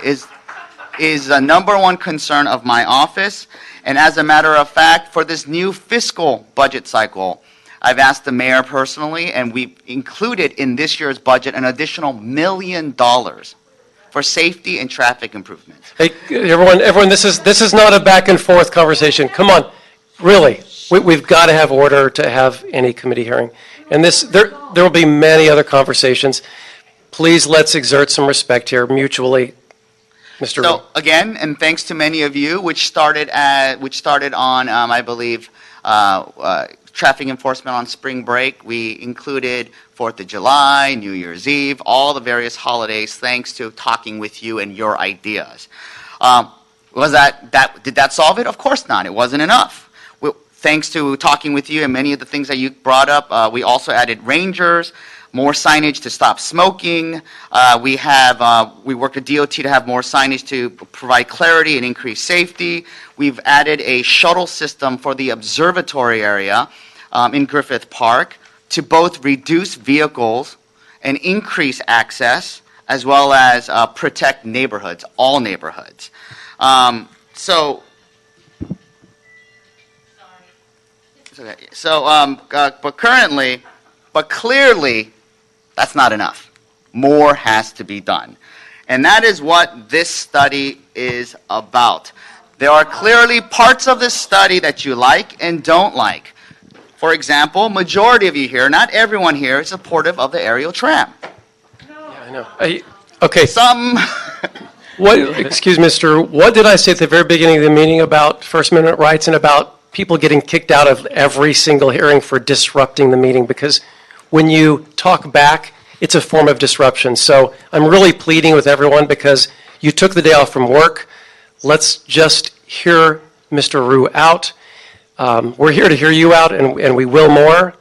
concern of my office. And as a matter of fact, for this new fiscal budget cycle, I've asked the mayor personally, and we've included in this year's budget an additional $1 million for safety and traffic improvements. Hey, everyone, this is not a back and forth conversation. Come on, really, we've got to have order to have any committee hearing. And there will be many other conversations. Please, let's exert some respect here mutually. Mr. So Rue. again, and thanks to many of you, which started on, I believe, traffic enforcement on spring break. We included 4th of July, New Year's Eve, all the various holidays, thanks to talking with you and your ideas. Did that solve it? Of course not. It wasn't enough. Thanks to talking with you and many of the things that you brought up, we also added rangers, more signage to stop smoking. We worked with DOT to have more signage to provide clarity and increase safety. We've added a shuttle system for the observatory area in Griffith Park to both reduce vehicles and increase access, as well as protect neighborhoods, all neighborhoods. But clearly, that's not enough. More has to be done. And that is what this study is about. There are clearly parts of this study that you like and don't like. For example, majority of you here, not everyone here, is supportive of the aerial tram. I know. Okay. Some. Excuse me, Mr. What did I say at the very beginning of the meeting about First Amendment rights and about people getting kicked out of every single hearing for disrupting the meeting? Because when you talk back, it's a form of disruption. So I'm really pleading with everyone because you took the day off from work. Let's just hear Mr. Rue out. We're here to hear you out, and we will more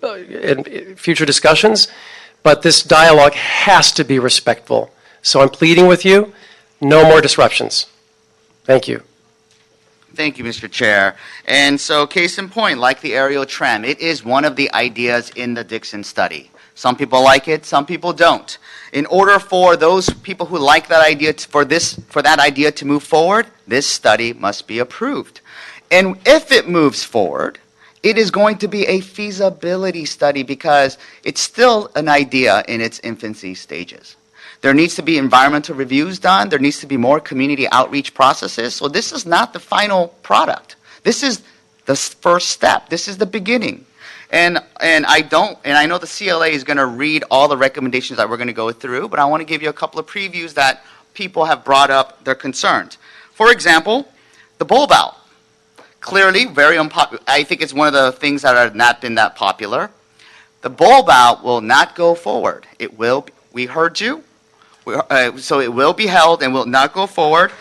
in future discussions. But this dialogue has to be respectful. So I'm pleading with you, no more disruptions. Thank you. Thank you, Mr. Chair. And so, case in point, like the aerial tram, it is one of the ideas in the Dixon study. Some people like it, some people don't. In order for those people who like that idea, for that idea to move forward, this study must be approved. And if it moves forward, it is going to be a feasibility study because it's still an idea in its infancy stages. There needs to be environmental reviews done. There needs to be more community outreach processes. So this is not the final product. This is the first step. This is the beginning. And I know the CLA is going to read all the recommendations that we're going to go through, but I want to give you a couple of previews that people have brought up their concerns. For example, the bulb out. Clearly, very unpopular. I think it's one of the things that have not been that popular. The bulb out will not go forward. It will. We heard you. So it will be held and will not go forward.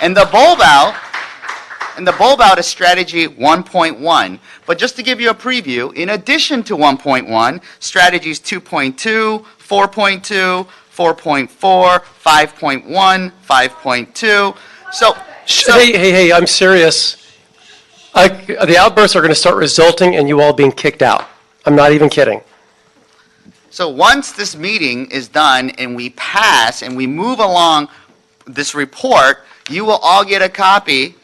And the bulb out is strategy 1.1. But just to give you a preview, in addition to 1.1, strategies 2.2, 4.2, 4.4, 5.1, 5.2. Hey, I'm serious. The outbursts are going to start resulting in you all being kicked out. I'm not even kidding. So once this meeting is done and we pass and we move along this report, you will all get a copy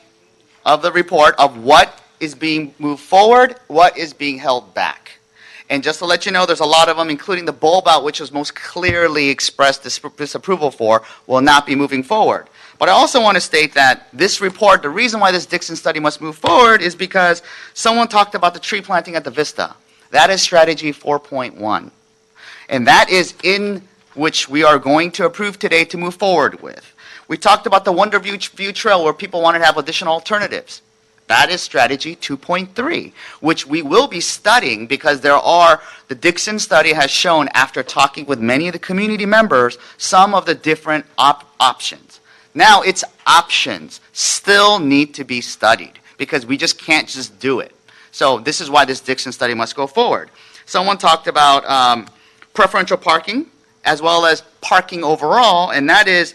of the report of what is being moved forward, what is being held back. And just to let you know, there's a lot of them, including the bulb out, which was most clearly expressed disapproval for, will not be moving forward. But I also want to state that this report, the reason why this Dixon study must move forward is because someone talked about the tree planting at the Vista. That is strategy 4.1. And that is in which we are going to approve today to move forward with. We talked about the Wonder View Trail where people wanted to have additional alternatives. That is strategy 2.3, which we will be studying because the Dixon study has shown, after talking with many of the community members, some of the different options. Now, its options still need to be studied because we just can't just do it. So this is why this Dixon study must go forward. Someone talked about preferential parking as well as parking overall, and that is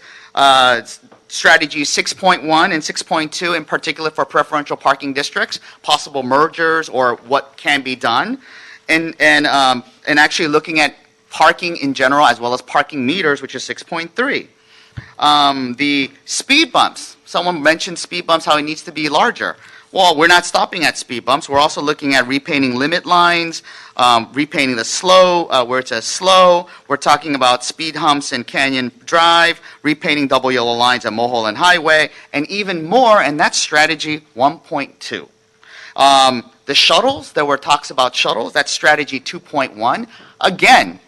strategy 6.1 and 6.2 in particular for preferential parking districts, possible mergers or what can be done, and actually looking at parking in general as well as parking meters, which is 6.3. The speed bumps. Someone mentioned speed bumps, how it needs to be larger. Well, we're not stopping at speed bumps. We're also looking at repainting limit lines, repainting the slow, where it says slow. We're talking about speed humps in Canyon Drive, repainting double yellow lines at Mulholland Highway, and even more, and that's strategy 1.2. The shuttles, there were talks about shuttles, that's strategy 2.1. Again,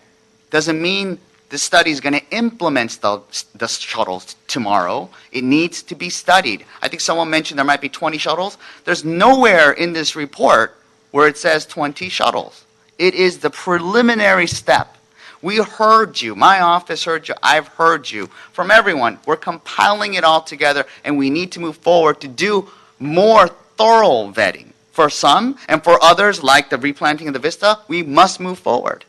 doesn't mean this study is going to implement the shuttles tomorrow. It needs to be studied. I think someone mentioned there might be 20 shuttles. There's nowhere in this report where it says 20 shuttles. It is the preliminary step. We heard you. My office heard you. I've heard you from everyone. We're compiling it all together, and we need to move forward to do more thorough vetting. For some, and for others, like the replanting of the Vista, we must move forward.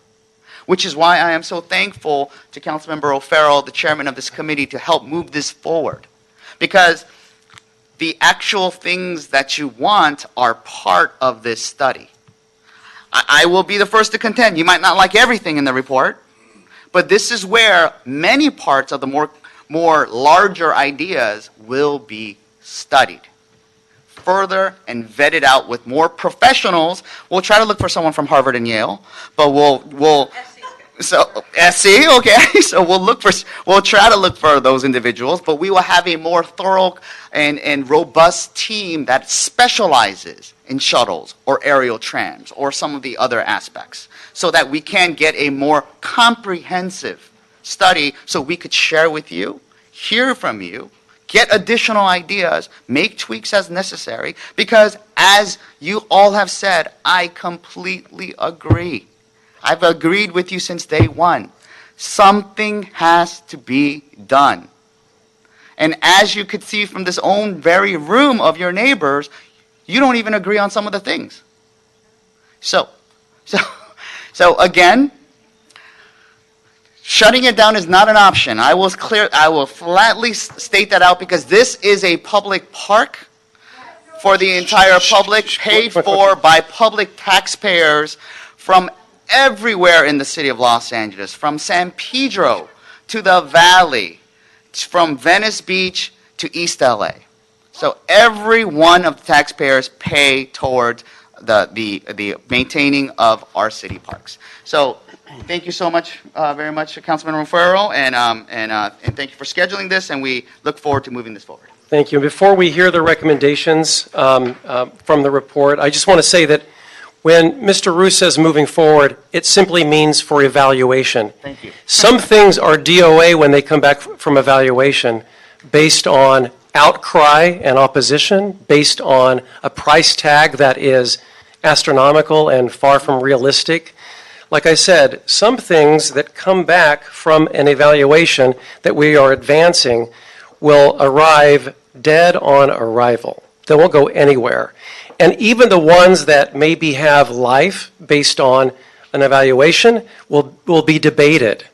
Which is why I am so thankful to Councilmember O'Farrell, the chairman of this committee, to help move this forward. Because the actual things that you want are part of this study. I will be the first to contend, you might not like everything in the report, but this is where many parts of the more larger ideas will be studied further and vetted out with more professionals. We'll try to look for someone from Harvard and Yale, but so SC, okay. So we'll try to look for those individuals, but we will have a more thorough and robust team that specializes in shuttles or aerial trams or some of the other aspects, so that we can get a more comprehensive study so we could share with you, hear from you, get additional ideas, make tweaks as necessary, because as you all have said, I completely agree. I've agreed with you since day one. Something has to be done. And as you could see from this own very room of your neighbors, you don't even agree on some of the things. So again, shutting it down is not an option. I will flatly state that out, because this is a public park for the entire public, paid for by public taxpayers from everywhere in the city of Los Angeles, from San Pedro to the Valley, from Venice Beach to East LA. So every one of the taxpayers pay towards the maintaining of our city parks. So thank you so much, very much, Councilman O'Farrell, and thank you for scheduling this, and we look forward to moving this forward. Thank you. Before we hear the recommendations from the report, I just want to say that when Mr. Roos says moving forward, it simply means for evaluation. Thank you. Some things are DOA when they come back from evaluation based on outcry and opposition, based on a price tag that is astronomical and far from realistic. Like I said, some things that come back from an evaluation that we are advancing will arrive dead on arrival. They won't go anywhere. And even the ones that maybe have life based on an evaluation will be debated.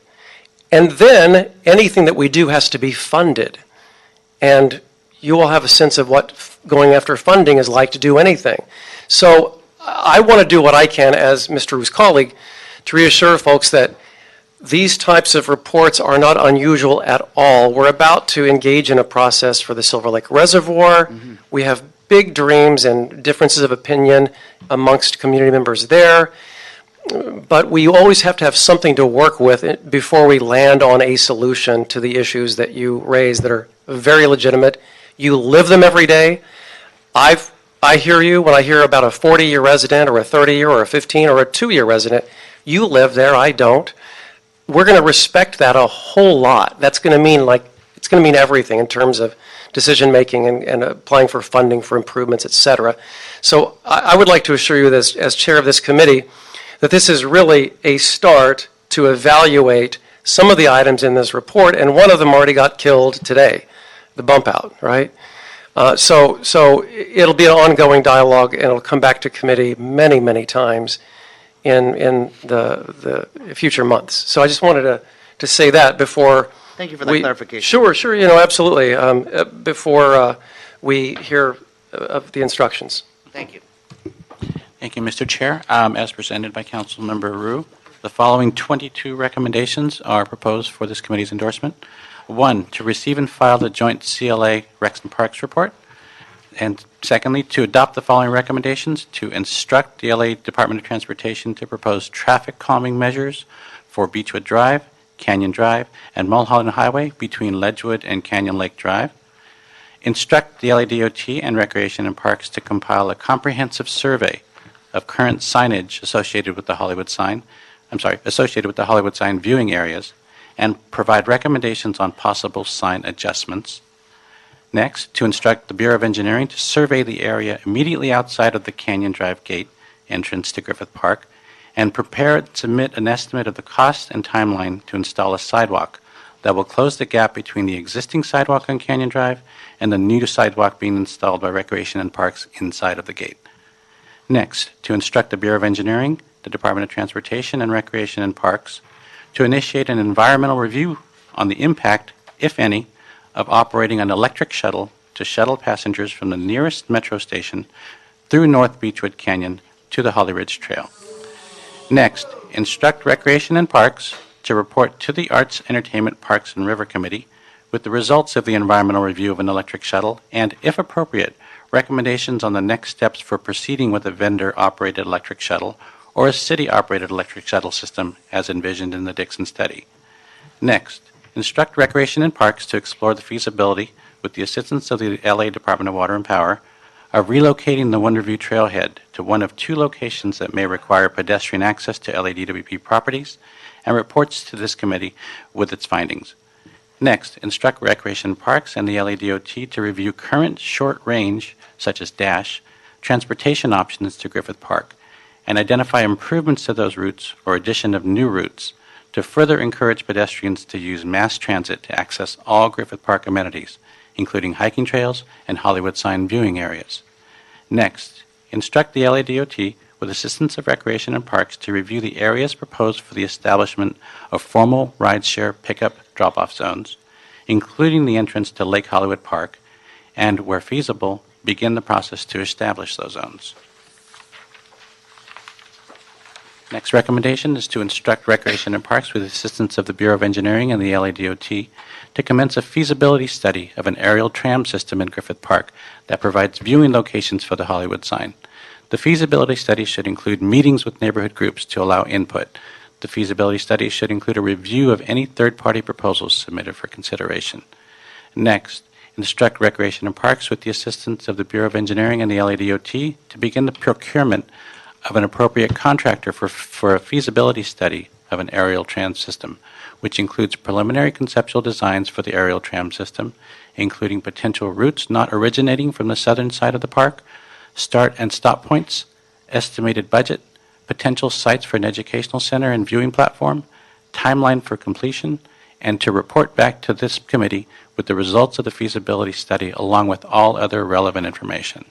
And then anything that we do has to be funded. And you will have a sense of what going after funding is like to do anything. So I want to do what I can as Mr. Roos' colleague to reassure folks that these types of reports are not unusual at all. We're about to engage in a process for the Silver Lake Reservoir. Mm-hmm. We have big dreams and differences of opinion amongst community members there. But we always have to have something to work with before we land on a solution to the issues that you raise that are very legitimate. You live them every day. I hear you when I hear about a 40-year resident or a 30-year or a 15 or a 2-year resident. You live there, I don't. We're going to respect that a whole lot. That's going to mean it's going to mean everything in terms of decision making and applying for funding for improvements, et cetera. So I would like to assure you as chair of this committee that this is really a start to evaluate some of the items in this report, and one of them already got killed today, the bump out, right? So it'll be an ongoing dialogue, and it'll come back to committee many, many times in the future months. So I just wanted to say that before. Thank you for that clarification. Sure, absolutely. Before we hear of the instructions. Thank you. Thank you, Mr. Chair. As presented by Councilmember Ryu, the following 22 recommendations are proposed for this committee's endorsement. 1, to receive and file the joint CLA Recs and Parks report. And secondly, to adopt the following recommendations: to instruct the LA Department of Transportation to propose traffic calming measures for Beechwood Drive, Canyon Drive, and Mulholland Highway between Ledgewood and Canyon Lake Drive. Instruct the LA DOT and Recreation and Parks to compile a comprehensive survey of current signage associated with the Hollywood sign viewing areas, and provide recommendations on possible sign adjustments. Next, to instruct the Bureau of Engineering to survey the area immediately outside of the Canyon Drive Gate entrance to Griffith Park and prepare and submit an estimate of the cost and timeline to install a sidewalk that will close the gap between the existing sidewalk on Canyon Drive and the new sidewalk being installed by Recreation and Parks inside of the gate. Next, to instruct the Bureau of Engineering, the Department of Transportation, and Recreation and Parks to initiate an environmental review on the impact, if any, of operating an electric shuttle to shuttle passengers from the nearest metro station through North Beechwood Canyon to the Holly Ridge Trail. Next, instruct Recreation and Parks to report to the Arts, Entertainment, Parks, and River Committee with the results of the environmental review of an electric shuttle and, if appropriate, recommendations on the next steps for proceeding with a vendor-operated electric shuttle or a city-operated electric shuttle system as envisioned in the Dixon study. Next, instruct Recreation and Parks to explore the feasibility, with the assistance of the LA Department of Water and Power, of relocating the Wonderview Trailhead to one of two locations that may require pedestrian access to LADWP properties, and reports to this committee with its findings. Next, instruct Recreation and Parks and the LADOT to review current short-range, such as DASH, transportation options to Griffith Park, and identify improvements to those routes or addition of new routes to further encourage pedestrians to use mass transit to access all Griffith Park amenities, including hiking trails and Hollywood sign viewing areas. Next, instruct the LADOT, with assistance of Recreation and Parks, to review the areas proposed for the establishment of formal rideshare pickup drop-off zones, including the entrance to Lake Hollywood Park, and, where feasible, begin the process to establish those zones. Next recommendation is to instruct Recreation and Parks, with the assistance of the Bureau of Engineering and the LADOT, to commence a feasibility study of an aerial tram system in Griffith Park that provides viewing locations for the Hollywood sign. The feasibility study should include meetings with neighborhood groups to allow input. The feasibility study should include a review of any third-party proposals submitted for consideration. Next, instruct Recreation and Parks, with the assistance of the Bureau of Engineering and the LADOT, to begin the procurement of an appropriate contractor for a feasibility study of an aerial tram system, which includes preliminary conceptual designs for the aerial tram system, including potential routes not originating from the southern side of the park, start and stop points, estimated budget, potential sites for an educational center and viewing platform, timeline for completion, and to report back to this committee with the results of the feasibility study along with all other relevant information.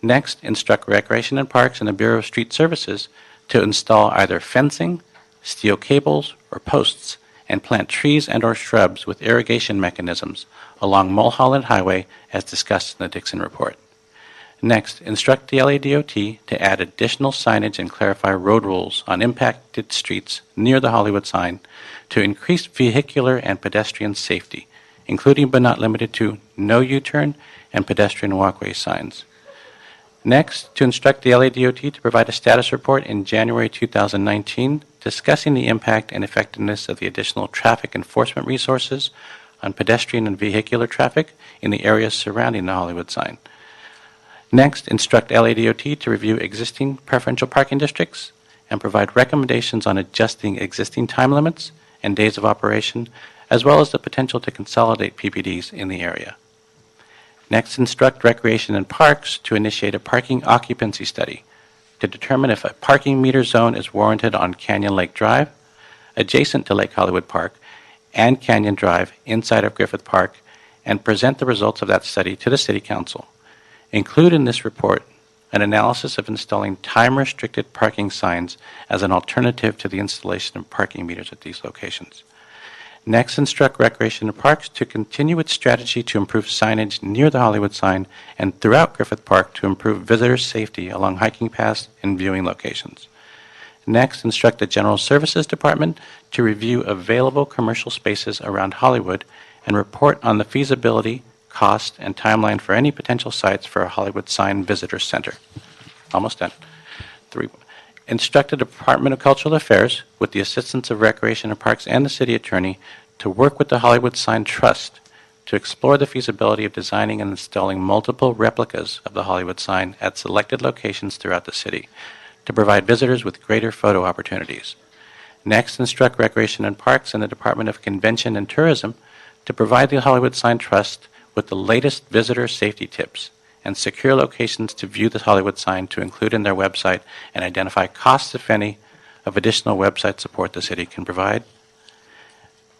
Next, instruct Recreation and Parks and the Bureau of Street Services to install either fencing, steel cables, or posts, and plant trees and or shrubs with irrigation mechanisms along Mulholland Highway as discussed in the Dixon report. Next, instruct the LADOT to add additional signage and clarify road rules on impacted streets near the Hollywood sign to increase vehicular and pedestrian safety, including but not limited to no U-turn and pedestrian walkway signs. Next, to instruct the LADOT to provide a status report in January 2019 discussing the impact and effectiveness of the additional traffic enforcement resources on pedestrian and vehicular traffic in the areas surrounding the Hollywood sign. Next, instruct LADOT to review existing preferential parking districts and provide recommendations on adjusting existing time limits and days of operation, as well as the potential to consolidate PPDs in the area. Next, instruct Recreation and Parks to initiate a parking occupancy study to determine if a parking meter zone is warranted on Canyon Lake Drive, adjacent to Lake Hollywood Park, and Canyon Drive inside of Griffith Park, and present the results of that study to the City Council. Include in this report an analysis of installing time-restricted parking signs as an alternative to the installation of parking meters at these locations. Next, instruct Recreation and Parks to continue its strategy to improve signage near the Hollywood sign and throughout Griffith Park to improve visitor safety along hiking paths and viewing locations. Next, instruct the General Services Department to review available commercial spaces around Hollywood and report on the feasibility, cost, and timeline for any potential sites for a Hollywood sign visitor center. Almost done. 3. Instruct the Department of Cultural Affairs, with the assistance of Recreation and Parks and the City Attorney, to work with the Hollywood Sign Trust to explore the feasibility of designing and installing multiple replicas of the Hollywood sign at selected locations throughout the city to provide visitors with greater photo opportunities. Next, instruct Recreation and Parks and the Department of Convention and Tourism to provide the Hollywood Sign Trust with the latest visitor safety tips and secure locations to view the Hollywood sign to include in their website and identify costs, if any, of additional website support the city can provide.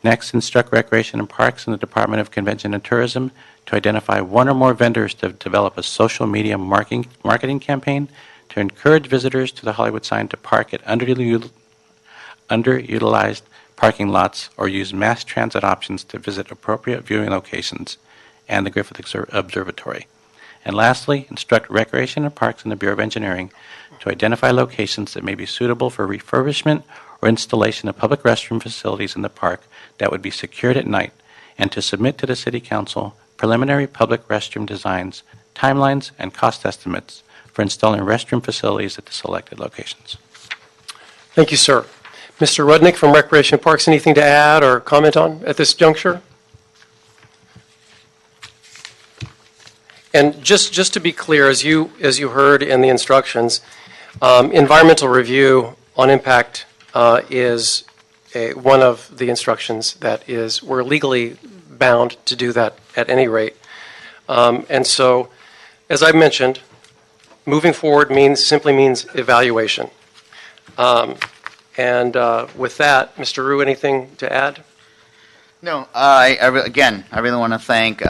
Next, instruct Recreation and Parks and the Department of Convention and Tourism to identify one or more vendors to develop a social media marketing campaign to encourage visitors to the Hollywood sign to park at underutilized parking lots or use mass transit options to visit appropriate viewing locations and the Griffith Observatory. And lastly, instruct Recreation and Parks and the Bureau of Engineering to identify locations that may be suitable for refurbishment or installation of public restroom facilities in the park that would be secured at night, and to submit to the City Council preliminary public restroom designs, timelines, and cost estimates for installing restroom facilities at the selected locations. Thank you, sir. Mr. Rudnick from Recreation and Parks, anything to add or comment on at this juncture? And just to be clear, as you heard in the instructions, environmental review on impact is one of the instructions that we're legally bound to do that at any rate. And so, as I mentioned, moving forward simply means evaluation. And with that, Mr. Rue, anything to add? No, I really want to thank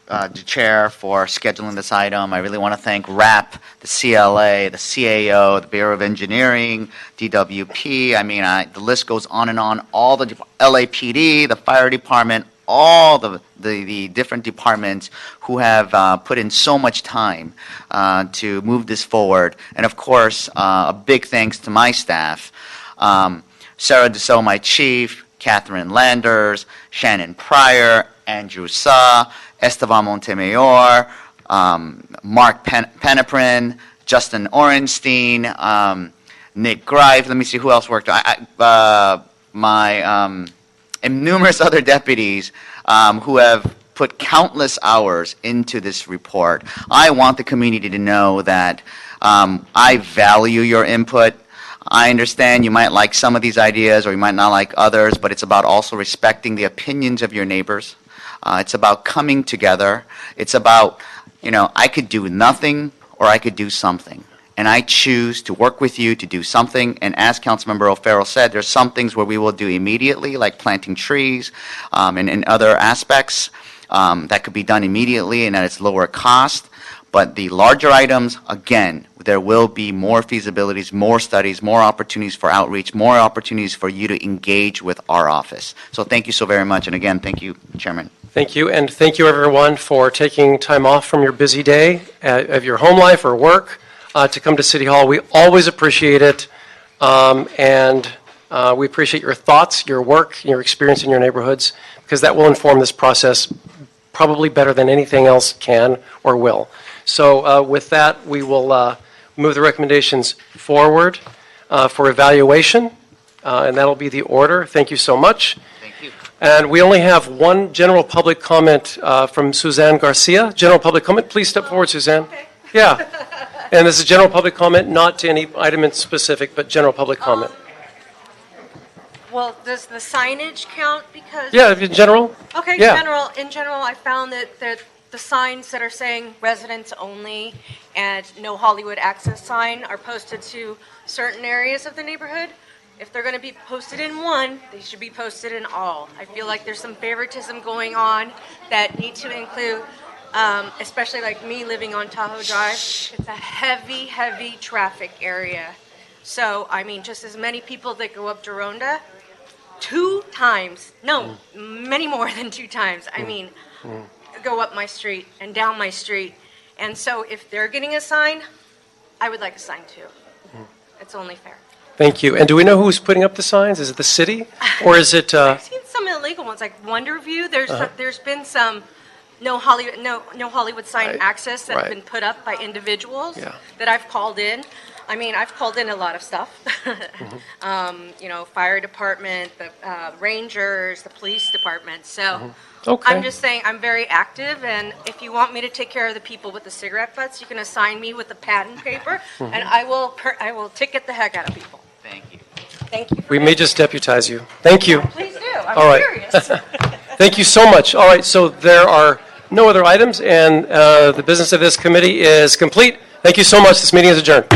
the chair for scheduling this item. I really want to thank RAP, the CLA, the CAO, the Bureau of Engineering, DWP. I mean, the list goes on and on. All the LAPD, the fire department, all the different departments who have put in so much time to move this forward. And of course, a big thanks to my staff. Sarah Dussault, my chief, Catherine Landers, Shannon Pryor, Andrew Sa, Esteban Montemayor, Mark Penaprin, Justin Orenstein, Nick Grive. Let me see who else worked. And numerous other deputies who have put countless hours into this report. I want the community to know that I value your input. I understand you might like some of these ideas or you might not like others, but it's about also respecting the opinions of your neighbors. It's about coming together. It's about, I could do nothing or I could do something. And I choose to work with you to do something. And as Councilmember O'Farrell said, there's some things where we will do immediately, like planting trees and other aspects that could be done immediately and at its lower cost. But the larger items, again, there will be more feasibilities, more studies, more opportunities for outreach, more opportunities for you to engage with our office. So thank you so very much. And again, thank you, Chairman. Thank you, and thank you everyone for taking time off from your busy day of your home life or work to come to City Hall. We always appreciate it, and we appreciate your thoughts, your work, your experience in your neighborhoods, because that will inform this process probably better than anything else can or will. So with that, we will move the recommendations forward for evaluation, and that'll be the order. Thank you so much. And we only have one general public comment from Suzanne Garcia. General public comment, please step forward, Suzanne. Okay. Yeah. And this is general public comment, not to any item in specific, but general public comment. Well, does the signage count? Because yeah, in general. Okay, yeah. In general, I found that the signs that are saying residents only and no Hollywood access sign are posted to certain areas of the neighborhood. If they're going to be posted in one, they should be posted in all. I feel like there's some favoritism going on that need to include, especially like me living on Tahoe Drive. It's a heavy, heavy traffic area. So, I mean, just as many people that go up Deronda 2 times, no, many more than 2 times, I mean, go up my street and down my street. And so if they're getting a sign, I would like a sign too. It's only fair. Thank you. And do we know who's putting up the signs? Is it the city, or is it? I've seen some illegal ones, like Wonderview. There's been some no Hollywood sign access that have been put up by individuals that I've called in. I mean, I've called in a lot of stuff. Fire department, the rangers, the police department. So I'm just saying I'm very active, and if you want me to take care of the people with the cigarette butts, you can assign me with the patent paper, and I will ticket the heck out of people. Thank you. Thank you. We may just deputize you. Thank you. Please do. I'm All right. curious. Thank you so much. All right, so there are no other items, and the business of this committee is complete. Thank you so much. This meeting is adjourned.